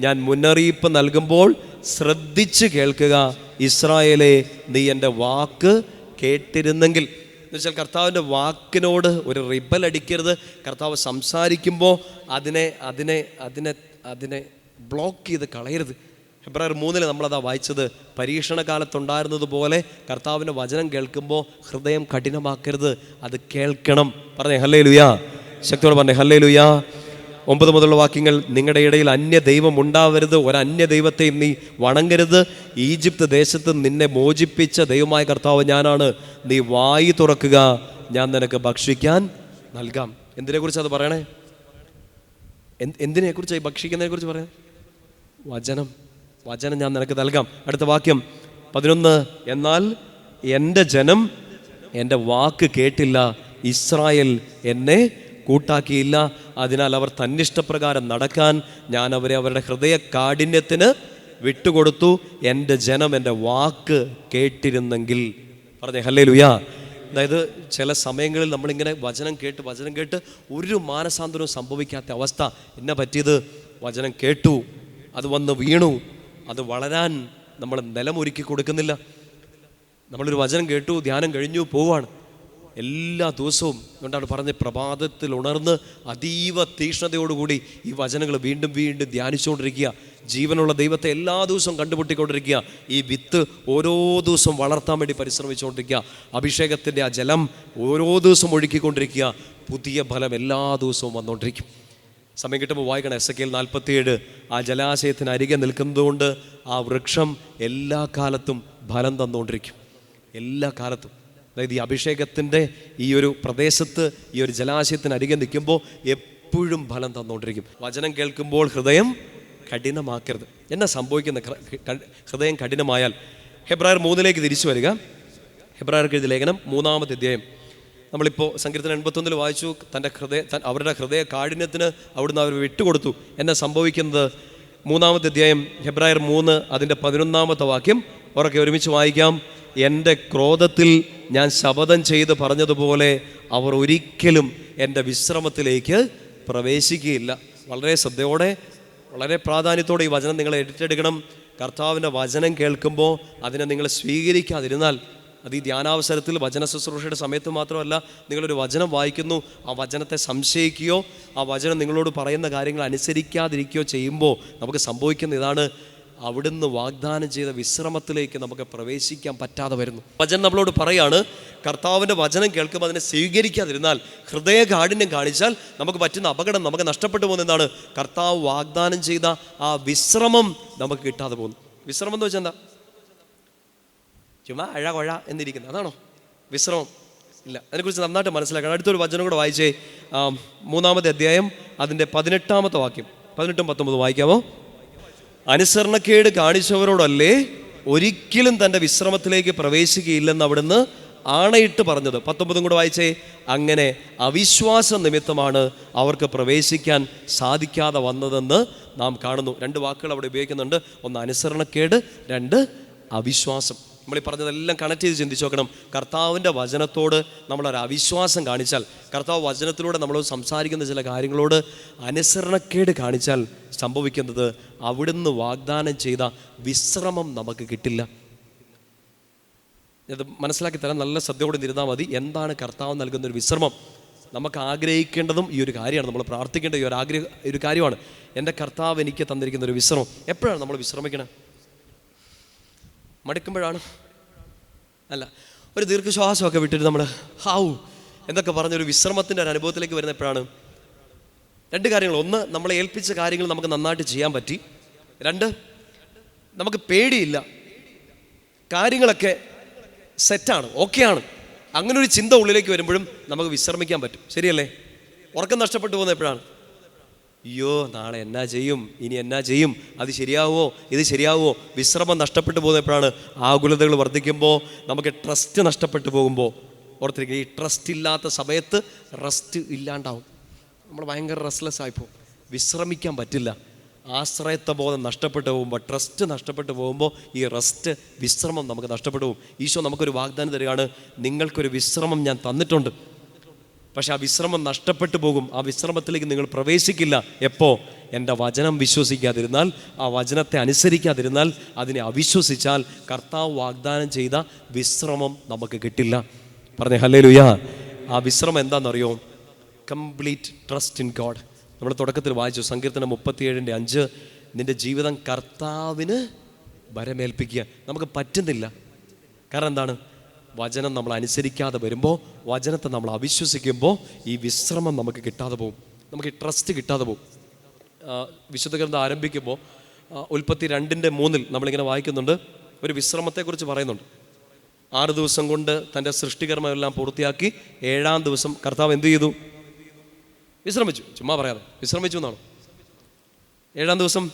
ഞാൻ മുന്നറിയിപ്പ് നൽകുമ്പോൾ ശ്രദ്ധിച്ച് കേൾക്കുക. ഇസ്രായേലേ, നീ എൻ്റെ വാക്ക് കേട്ടിരുന്നെങ്കിൽ. എന്നുവെച്ചാൽ കർത്താവിൻ്റെ വാക്കിനോട് ഒരു റിബൽ അടിക്കരുത്. കർത്താവ് സംസാരിക്കുമ്പോൾ അതിനെ ബ്ലോക്ക് ചെയ്ത് കളയരുത്. ഹെബ്രായർ 3 നമ്മളതാ വായിച്ചത്. പരീക്ഷണ കാലത്തുണ്ടായിരുന്നത് പോലെ കർത്താവിൻ്റെ വചനം കേൾക്കുമ്പോൾ ഹൃദയം കഠിനമാക്കരുത്, അത് കേൾക്കണം. പറഞ്ഞേ ഹല്ലേലൂയാ. ശക്തിയോടെ പറഞ്ഞേ ഹല്ലേലൂയാ. 9 മുതലുള്ള വാക്യങ്ങൾ, നിങ്ങളുടെ ഇടയിൽ അന്യ ദൈവം ഉണ്ടാവരുത്, ഒരന്യ ദൈവത്തെയും നീ വണങ്ങരുത്. ഈജിപ്ത് ദേശത്ത് നിന്നെ മോചിപ്പിച്ച ദൈവമായ കർത്താവ് ഞാനാണ്. നീ വായി തുറക്കുക, ഞാൻ നിനക്ക് ഭക്ഷിക്കാൻ നൽകാം. എന്തിനെക്കുറിച്ച് അത് പറയണേ? എന്തിനെക്കുറിച്ചായി ഭക്ഷിക്കുന്നതിനെ കുറിച്ച് പറയണേ? വചനം ഞാൻ നിനക്ക് നൽകാം. അടുത്ത വാക്യം 11, എന്നാൽ എൻ്റെ ജനം എൻ്റെ വാക്ക് കേട്ടില്ല, ഇസ്രായേൽ എന്നെ കൂട്ടാക്കിയില്ല. അതിനാൽ അവർ തന്നിഷ്ടപ്രകാരം നടക്കാൻ ഞാൻ അവരെ അവരുടെ ഹൃദയ കാഠിന്യത്തിന് വിട്ടുകൊടുത്തു. എൻ്റെ ജനം എൻ്റെ വാക്ക് കേട്ടിരുന്നെങ്കിൽ. പറഞ്ഞേ ഹല്ലേലൂയാ. അതായത് ചില സമയങ്ങളിൽ നമ്മളിങ്ങനെ വചനം കേട്ട് ഒരു മാനസാന്തരവും സംഭവിക്കാത്ത അവസ്ഥ. എന്നാ പറ്റിയത്? വചനം കേട്ടു, അത് വന്ന് വീണു, അത് വളരാൻ നമ്മൾ നിലമൊരുക്കി കൊടുക്കുന്നില്ല. നമ്മളൊരു വചനം കേട്ടു, ധ്യാനം കഴിഞ്ഞു, പോവാണ്. എല്ലാ ദിവസവും കൊണ്ടാണ് പറഞ്ഞ് പ്രഭാതത്തിൽ ഉണർന്ന് അതീവ തീക്ഷ്ണതയോടുകൂടി ഈ വചനങ്ങൾ വീണ്ടും വീണ്ടും ധ്യാനിച്ചുകൊണ്ടിരിക്കുക. ജീവനുള്ള ദൈവത്തെ എല്ലാ ദിവസവും കണ്ടുമുട്ടിക്കൊണ്ടിരിക്കുക. ഈ വിത്ത് ഓരോ ദിവസവും വളർത്താൻ വേണ്ടി പരിശ്രമിച്ചുകൊണ്ടിരിക്കുക. അഭിഷേകത്തിൻ്റെ ആ ജലം ഓരോ ദിവസവും ഒഴുക്കിക്കൊണ്ടിരിക്കുക. പുതിയ ഫലം എല്ലാ ദിവസവും വന്നുകൊണ്ടിരിക്കും. സമയം കിട്ടുമ്പോൾ വായിക്കണം എസെക്കിയേൽ 47. ആ ജലാശയത്തിന് അരികെ നിൽക്കുന്നതുകൊണ്ട് ആ വൃക്ഷം എല്ലാ കാലത്തും ഫലം തന്നുകൊണ്ടിരിക്കും. എല്ലാ കാലത്തും. അതായത് ഈ അഭിഷേകത്തിൻ്റെ ഈ ഒരു പ്രദേശത്ത്, ഈ ഒരു ജലാശയത്തിന് അരികെ നിൽക്കുമ്പോൾ എപ്പോഴും ഫലം തന്നുകൊണ്ടിരിക്കും. വചനം കേൾക്കുമ്പോൾ ഹൃദയം കഠിനമാക്കരുത്. എന്നാ സംഭവിക്കുന്ന ഹൃദയം കഠിനമായാൽ? ഹെബ്രായർ 3 തിരിച്ചു വരിക. ഹെബ്രായർക്ക് എഴുതിയ ലേഖനം 3-ാമത്തെ അധ്യായം. നമ്മളിപ്പോൾ സങ്കീർത്തനം 81 വായിച്ചു. അവരുടെ ഹൃദയ കാഠിന്യത്തിന് അവിടുന്ന് അവർ വിട്ടുകൊടുത്തു. എന്നാ സംഭവിക്കുന്നത്? 3-ാമത്തെ അധ്യായം ഹെബ്രായർ 3 അതിൻ്റെ 11-ാമത്തെ വാക്യം അവരൊക്കെ ഒരുമിച്ച് വായിക്കാം. എൻ്റെ ക്രോധത്തിൽ ഞാൻ ശപഥം ചെയ്ത് പറഞ്ഞതുപോലെ അവർ ഒരിക്കലും എൻ്റെ വിശ്രമത്തിലേക്ക് പ്രവേശിക്കുകയില്ല. വളരെ ശ്രദ്ധയോടെ, വളരെ പ്രാധാന്യത്തോടെ ഈ വചനം നിങ്ങൾ ഏറ്റെടുക്കണം. കർത്താവിൻ്റെ വചനം കേൾക്കുമ്പോൾ അതിനെ നിങ്ങൾ സ്വീകരിക്കാതിരുന്നാൽ, അത് ഈ ധ്യാനാവസരത്തിൽ വചന ശുശ്രൂഷയുടെ സമയത്ത് മാത്രമല്ല, നിങ്ങളൊരു വചനം വായിക്കുന്നു, ആ വചനത്തെ സംശയിക്കുകയോ ആ വചനം നിങ്ങളോട് പറയുന്ന കാര്യങ്ങൾ അനുസരിക്കാതിരിക്കുകയോ ചെയ്യുമ്പോൾ നമുക്ക് സംഭവിക്കുന്ന ഇതാണ്: അവിടുന്ന് വാഗ്ദാനം ചെയ്ത വിശ്രമത്തിലേക്ക് നമുക്ക് പ്രവേശിക്കാൻ പറ്റാതെ വരുന്നു. വചനം നമ്മളോട് പറയാണ്, കർത്താവിൻ്റെ വചനം കേൾക്കുമ്പോൾ അതിനെ സ്വീകരിക്കാതിരുന്നാൽ, ഹൃദയകാഠിന്യം കാണിച്ചാൽ നമുക്ക് പറ്റുന്ന അപകടം, നമുക്ക് നഷ്ടപ്പെട്ടു പോകുന്നതാണ് കർത്താവ് വാഗ്ദാനം ചെയ്ത ആ വിശ്രമം നമുക്ക് കിട്ടാതെ പോകുന്നു. വിശ്രമം എന്ന് വെച്ചാൽ എന്താ? ചുമ്മാ കൊഴ എന്നിരിക്കുന്നത് അതാണോ വിശ്രമം? ഇല്ല. അതിനെക്കുറിച്ച് നന്നായിട്ട് മനസ്സിലാക്കണം. അടുത്തൊരു വചനം കൂടെ വായിച്ചേ. 3-ാമത്തെ അധ്യായം അതിൻ്റെ 18-ാമത്തെ വാക്യം, 18-19 വായിക്കാമോ? അനുസരണക്കേട് കാണിച്ചവരോടല്ലേ ഒരിക്കലും തൻ്റെ വിശ്രമത്തിലേക്ക് പ്രവേശിക്കുകയില്ലെന്ന് അവിടുന്ന് ആണയിട്ട് പറഞ്ഞത്. 19 കൂടെ വായിച്ചേ. അങ്ങനെ അവിശ്വാസ നിമിത്തമാണ് അവർക്ക് പ്രവേശിക്കാൻ സാധിക്കാതെ വന്നതെന്ന് നാം കാണുന്നു. 2 വാക്കുകൾ അവിടെ ഉപയോഗിക്കുന്നുണ്ട്. ഒന്ന് അനുസരണക്കേട്, 2 അവിശ്വാസം. നമ്മൾ ഈ പറഞ്ഞതെല്ലാം കണക്ട് ചെയ്ത് ചിന്തിച്ച് നോക്കണം. കർത്താവിൻ്റെ വചനത്തോട് നമ്മളൊരു അവിശ്വാസം കാണിച്ചാൽ, കർത്താവ് വചനത്തിലൂടെ നമ്മൾ സംസാരിക്കുന്ന ചില കാര്യങ്ങളോട് അനുസരണക്കേട് കാണിച്ചാൽ സംഭവിക്കുന്നത് അവിടുന്ന് വാഗ്ദാനം ചെയ്ത വിശ്രമം നമുക്ക് കിട്ടില്ല. ഇത് മനസ്സിലാക്കി തരാൻ നല്ല ശ്രദ്ധയോടെ ഇരുന്നാൽ മതി. എന്താണ് കർത്താവ് നൽകുന്നൊരു വിശ്രമം? നമുക്ക് ആഗ്രഹിക്കേണ്ടതും ഈ ഒരു കാര്യമാണ്. നമ്മൾ പ്രാർത്ഥിക്കേണ്ട ഒരു കാര്യമാണ്. എൻ്റെ കർത്താവ് എനിക്ക് തന്നിരിക്കുന്ന ഒരു വിശ്രമം. എപ്പോഴാണ് നമ്മൾ വിശ്രമിക്കണം? മടുക്കുമ്പോഴാണ്? അല്ല, ഒരു ദീർഘശ്വാസമൊക്കെ വിട്ടിട്ട് നമ്മൾ ഹാവു എന്നൊക്കെ പറഞ്ഞൊരു വിശ്രമത്തിൻ്റെ ഒരു അനുഭവത്തിലേക്ക് വരുന്ന എപ്പോഴാണ്? 2 കാര്യങ്ങൾ. ഒന്ന്, നമ്മളെ ഏൽപ്പിച്ച കാര്യങ്ങൾ നമുക്ക് നന്നായിട്ട് ചെയ്യാൻ പറ്റി. 2, നമുക്ക് പേടിയില്ല, കാര്യങ്ങളൊക്കെ സെറ്റാണ്, ഓക്കെയാണ്. അങ്ങനെ ഒരു ചിന്ത ഉള്ളിലേക്ക് വരുമ്പോഴും നമുക്ക് വിശ്രമിക്കാൻ പറ്റും. ശരിയല്ലേ? ഉറക്കം നഷ്ടപ്പെട്ടു പോകുന്ന എപ്പോഴാണ്? അയ്യോ, നാളെ എന്നാ ചെയ്യും, ഇനി എന്നാ ചെയ്യും, അത് ശരിയാവുമോ, ഇത് ശരിയാവുമോ? വിശ്രമം നഷ്ടപ്പെട്ടു പോകുന്ന എപ്പോഴാണ്? ആകുലതകൾ വർദ്ധിക്കുമ്പോൾ, നമുക്ക് ട്രസ്റ്റ് നഷ്ടപ്പെട്ടു പോകുമ്പോൾ. ഓർത്തിരിക്കുക, ഈ ട്രസ്റ്റ് ഇല്ലാത്ത സമയത്ത് റെസ്റ്റ് ഇല്ലാണ്ടാവും. നമ്മൾ ഭയങ്കര റെസ്റ്റ്ലെസ് ആയിപ്പോവും. വിശ്രമിക്കാൻ പറ്റില്ല. ആശ്രയത്വ ബോധം നഷ്ടപ്പെട്ടു പോകുമ്പോൾ, ട്രസ്റ്റ് നഷ്ടപ്പെട്ടു പോകുമ്പോൾ ഈ റെസ്റ്റ്, വിശ്രമം നമുക്ക് നഷ്ടപ്പെട്ടു പോകും. ഈശോ നമുക്കൊരു വാഗ്ദാനം തരികയാണ്, നിങ്ങൾക്കൊരു വിശ്രമം ഞാൻ തന്നിട്ടുണ്ട്. പക്ഷെ ആ വിശ്രമം നഷ്ടപ്പെട്ടു പോകും. ആ വിശ്രമത്തിലേക്ക് നിങ്ങൾ പ്രവേശിക്കില്ല. എപ്പോൾ? എൻ്റെ വചനം വിശ്വസിക്കാതിരുന്നാൽ, ആ വചനത്തെ അനുസരിക്കാതിരുന്നാൽ, അതിനെ അവിശ്വസിച്ചാൽ കർത്താവ് വാഗ്ദാനം ചെയ്ത വിശ്രമം നമുക്ക് കിട്ടില്ല. പറഞ്ഞേ ഹല്ലേലൂയ. ആ വിശ്രമം എന്താണെന്നറിയോ? Complete trust in God. നമ്മൾ തുടക്കത്തിൽ വായിച്ചു സങ്കീർത്തനം 37:5. നിൻ്റെ ജീവിതം കർത്താവിന് ഭരമേൽപ്പിക്കുക. നമുക്ക് പറ്റുന്നില്ല. കാരണം എന്താണ്? വചനം നമ്മൾ അനുസരിക്കാതെ വരുമ്പോൾ, വചനത്തെ നമ്മൾ അവിശ്വസിക്കുമ്പോൾ ഈ വിശ്രമം നമുക്ക് കിട്ടാതെ പോകും. നമുക്ക് ഈ ട്രസ്റ്റ് കിട്ടാതെ പോകും. വിശുദ്ധ ഗ്രന്ഥം ആരംഭിക്കുമ്പോൾ ഉൽപ്പത്തി 2:3 നമ്മളിങ്ങനെ വായിക്കുന്നുണ്ട്, ഒരു വിശ്രമത്തെക്കുറിച്ച് പറയുന്നുണ്ട്. 6 ദിവസം കൊണ്ട് തൻ്റെ സൃഷ്ടികർമ്മമെല്ലാം പൂർത്തിയാക്കി 7-ാം ദിവസം കർത്താവ് എന്ത് ചെയ്തു? വിശ്രമിച്ചു. ചുമ്മാ പറയാതെ വിശ്രമിച്ചു എന്നാണ്. 7-ാം ദിവസം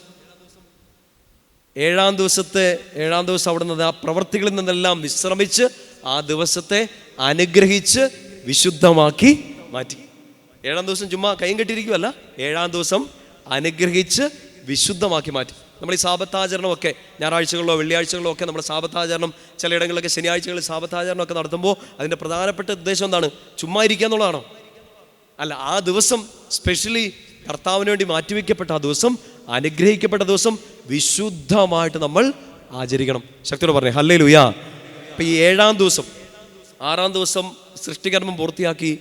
7-ാം ദിവസം അവിടുന്ന് ആ പ്രവർത്തികളിൽ നിന്നെല്ലാം വിശ്രമിച്ച് ആ ദിവസത്തെ അനുഗ്രഹിച്ച് വിശുദ്ധമാക്കി മാറ്റി. 7-ാം ദിവസം ചുമ്മാ കൈയും കെട്ടിയിരിക്കുമല്ല, 7-ാം ദിവസം അനുഗ്രഹിച്ച് വിശുദ്ധമാക്കി മാറ്റി. നമ്മൾ ഈ സാബത്താചരണമൊക്കെ ഞായറാഴ്ചകളിലോ വെള്ളിയാഴ്ചകളിലോ ഒക്കെ നമ്മൾ സാബത്താചരണം, ചിലയിടങ്ങളിലൊക്കെ ശനിയാഴ്ചകളിൽ സാബത്താചരണമൊക്കെ നടത്തുമ്പോൾ അതിൻ്റെ പ്രധാനപ്പെട്ട ഉദ്ദേശം എന്താണ്? ചുമ്മാ ഇരിക്കുക എന്നുള്ളതാണോ? അല്ല, ആ ദിവസം സ്പെഷ്യലി കർത്താവിന് വേണ്ടി മാറ്റിവെക്കപ്പെട്ട ആ ദിവസം, അനുഗ്രഹിക്കപ്പെട്ട ദിവസം വിശുദ്ധമായിട്ട് നമ്മൾ ആചരിക്കണം. ശക്തിയോട് പറഞ്ഞേ ഹല്ലേലൂയ. അപ്പം ഈ 7-ാം ദിവസം, 6-ാം ദിവസം സൃഷ്ടികർമ്മം പൂർത്തിയാക്കി,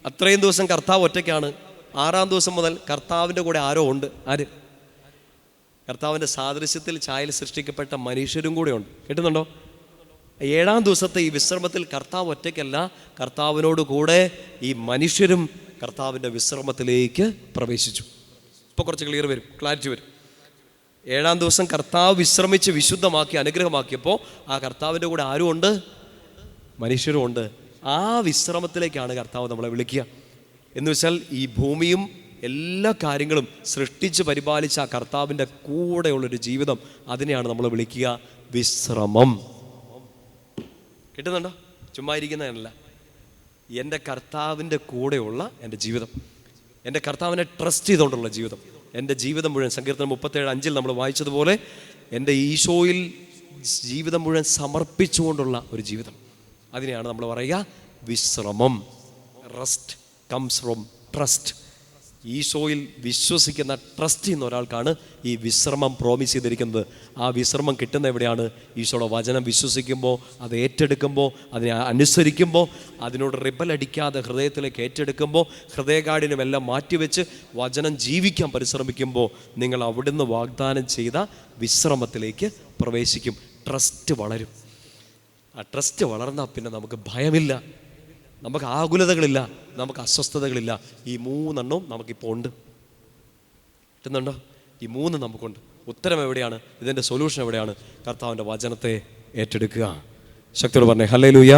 അത്രയും ദിവസം കർത്താവ് ഒറ്റയ്ക്കാണ്. 6-ാം ദിവസം മുതൽ കർത്താവിൻ്റെ കൂടെ ആരോ ഉണ്ട്. ആര്? കർത്താവിൻ്റെ സാദൃശ്യത്തിൽ ഛായയിൽ സൃഷ്ടിക്കപ്പെട്ട മനുഷ്യരും കൂടെ ഉണ്ട്. കിട്ടുന്നുണ്ടോ? 7-ാം ദിവസത്തെ ഈ വിശ്രമത്തിൽ കർത്താവ് ഒറ്റയ്ക്കല്ല, കർത്താവിനോട് കൂടെ ഈ മനുഷ്യരും കർത്താവിൻ്റെ വിശ്രമത്തിലേക്ക് പ്രവേശിച്ചു. ഇപ്പോൾ കുറച്ച് ക്ലിയർ വരും, ക്ലാരിറ്റി വരും. 7-ാം ദിവസം കർത്താവ് വിശ്രമിച്ച് വിശുദ്ധമാക്കി അനുഗ്രഹമാക്കിയപ്പോൾ ആ കർത്താവിൻ്റെ കൂടെ ആരും ഉണ്ട്? മനുഷ്യരും ഉണ്ട്. ആ വിശ്രമത്തിലേക്കാണ് കർത്താവ് നമ്മളെ വിളിക്കുക. എന്ന് വെച്ചാൽ ഈ ഭൂമിയും എല്ലാ കാര്യങ്ങളും സൃഷ്ടിച്ച് പരിപാലിച്ച ആ കർത്താവിൻ്റെ കൂടെയുള്ളൊരു ജീവിതം, അതിനെയാണ് നമ്മൾ വിളിക്കുക വിശ്രമം. കിട്ടുന്നുണ്ടോ? ചുമ്മാ ഇരിക്കുന്നതല്ല, എൻ്റെ കർത്താവിൻ്റെ കൂടെയുള്ള എൻ്റെ ജീവിതം, എൻ്റെ കർത്താവിനെ ട്രസ്റ്റ് ചെയ്തുകൊണ്ടുള്ള ജീവിതം, എൻ്റെ ജീവിതം മുഴുവൻ. സങ്കീർത്തനം 37:5 നമ്മൾ വായിച്ചതുപോലെ എൻ്റെ ഈശോയിൽ ജീവിതം മുഴുവൻ സമർപ്പിച്ചുകൊണ്ടുള്ള ഒരു ജീവിതം, അതിനെയാണ് നമ്മൾ പറയുക വിശ്രമം. Rest comes from trust. ഈശോയിൽ വിശ്വസിക്കുന്ന, ട്രസ്റ്റ് ചെയ്യുന്ന ഒരാൾക്കാണ് ഈ വിശ്രമം പ്രോമിസ് ചെയ്തിരിക്കുന്നത്. ആ വിശ്രമം കിട്ടുന്ന എവിടെയാണ്? ഈശോയുടെ വചനം വിശ്വസിക്കുമ്പോൾ, അത് ഏറ്റെടുക്കുമ്പോൾ, അതിനെ അനുസരിക്കുമ്പോൾ, അതിനോട് റിബലടിക്കാതെ ഹൃദയത്തിലേക്ക് ഏറ്റെടുക്കുമ്പോൾ, ഹൃദയകാഠിന്യമെല്ലാം മാറ്റിവെച്ച് വചനം ജീവിക്കാൻ പരിശ്രമിക്കുമ്പോൾ നിങ്ങൾ അവിടുന്ന് വാഗ്ദാനം ചെയ്ത വിശ്രമത്തിലേക്ക് പ്രവേശിക്കും. ട്രസ്റ്റ് വളരും. ആ ട്രസ്റ്റ് വളർന്നാൽ പിന്നെ നമുക്ക് ഭയമില്ല, നമുക്ക് ആകുലതകളില്ല, നമുക്ക് അസ്വസ്ഥതകളില്ല. ഈ 3 നമുക്കിപ്പോൾ ഉണ്ട്. കിട്ടുന്നുണ്ടോ? ഈ 3 നമുക്കുണ്ട്. ഉത്തരം എവിടെയാണ്? ഇതിൻ്റെ സൊല്യൂഷൻ എവിടെയാണ്? കർത്താവിൻ്റെ വചനത്തെ ഏറ്റെടുക്കുക. ശക്തിയോട് പറഞ്ഞേ ഹല്ലേലൂയ.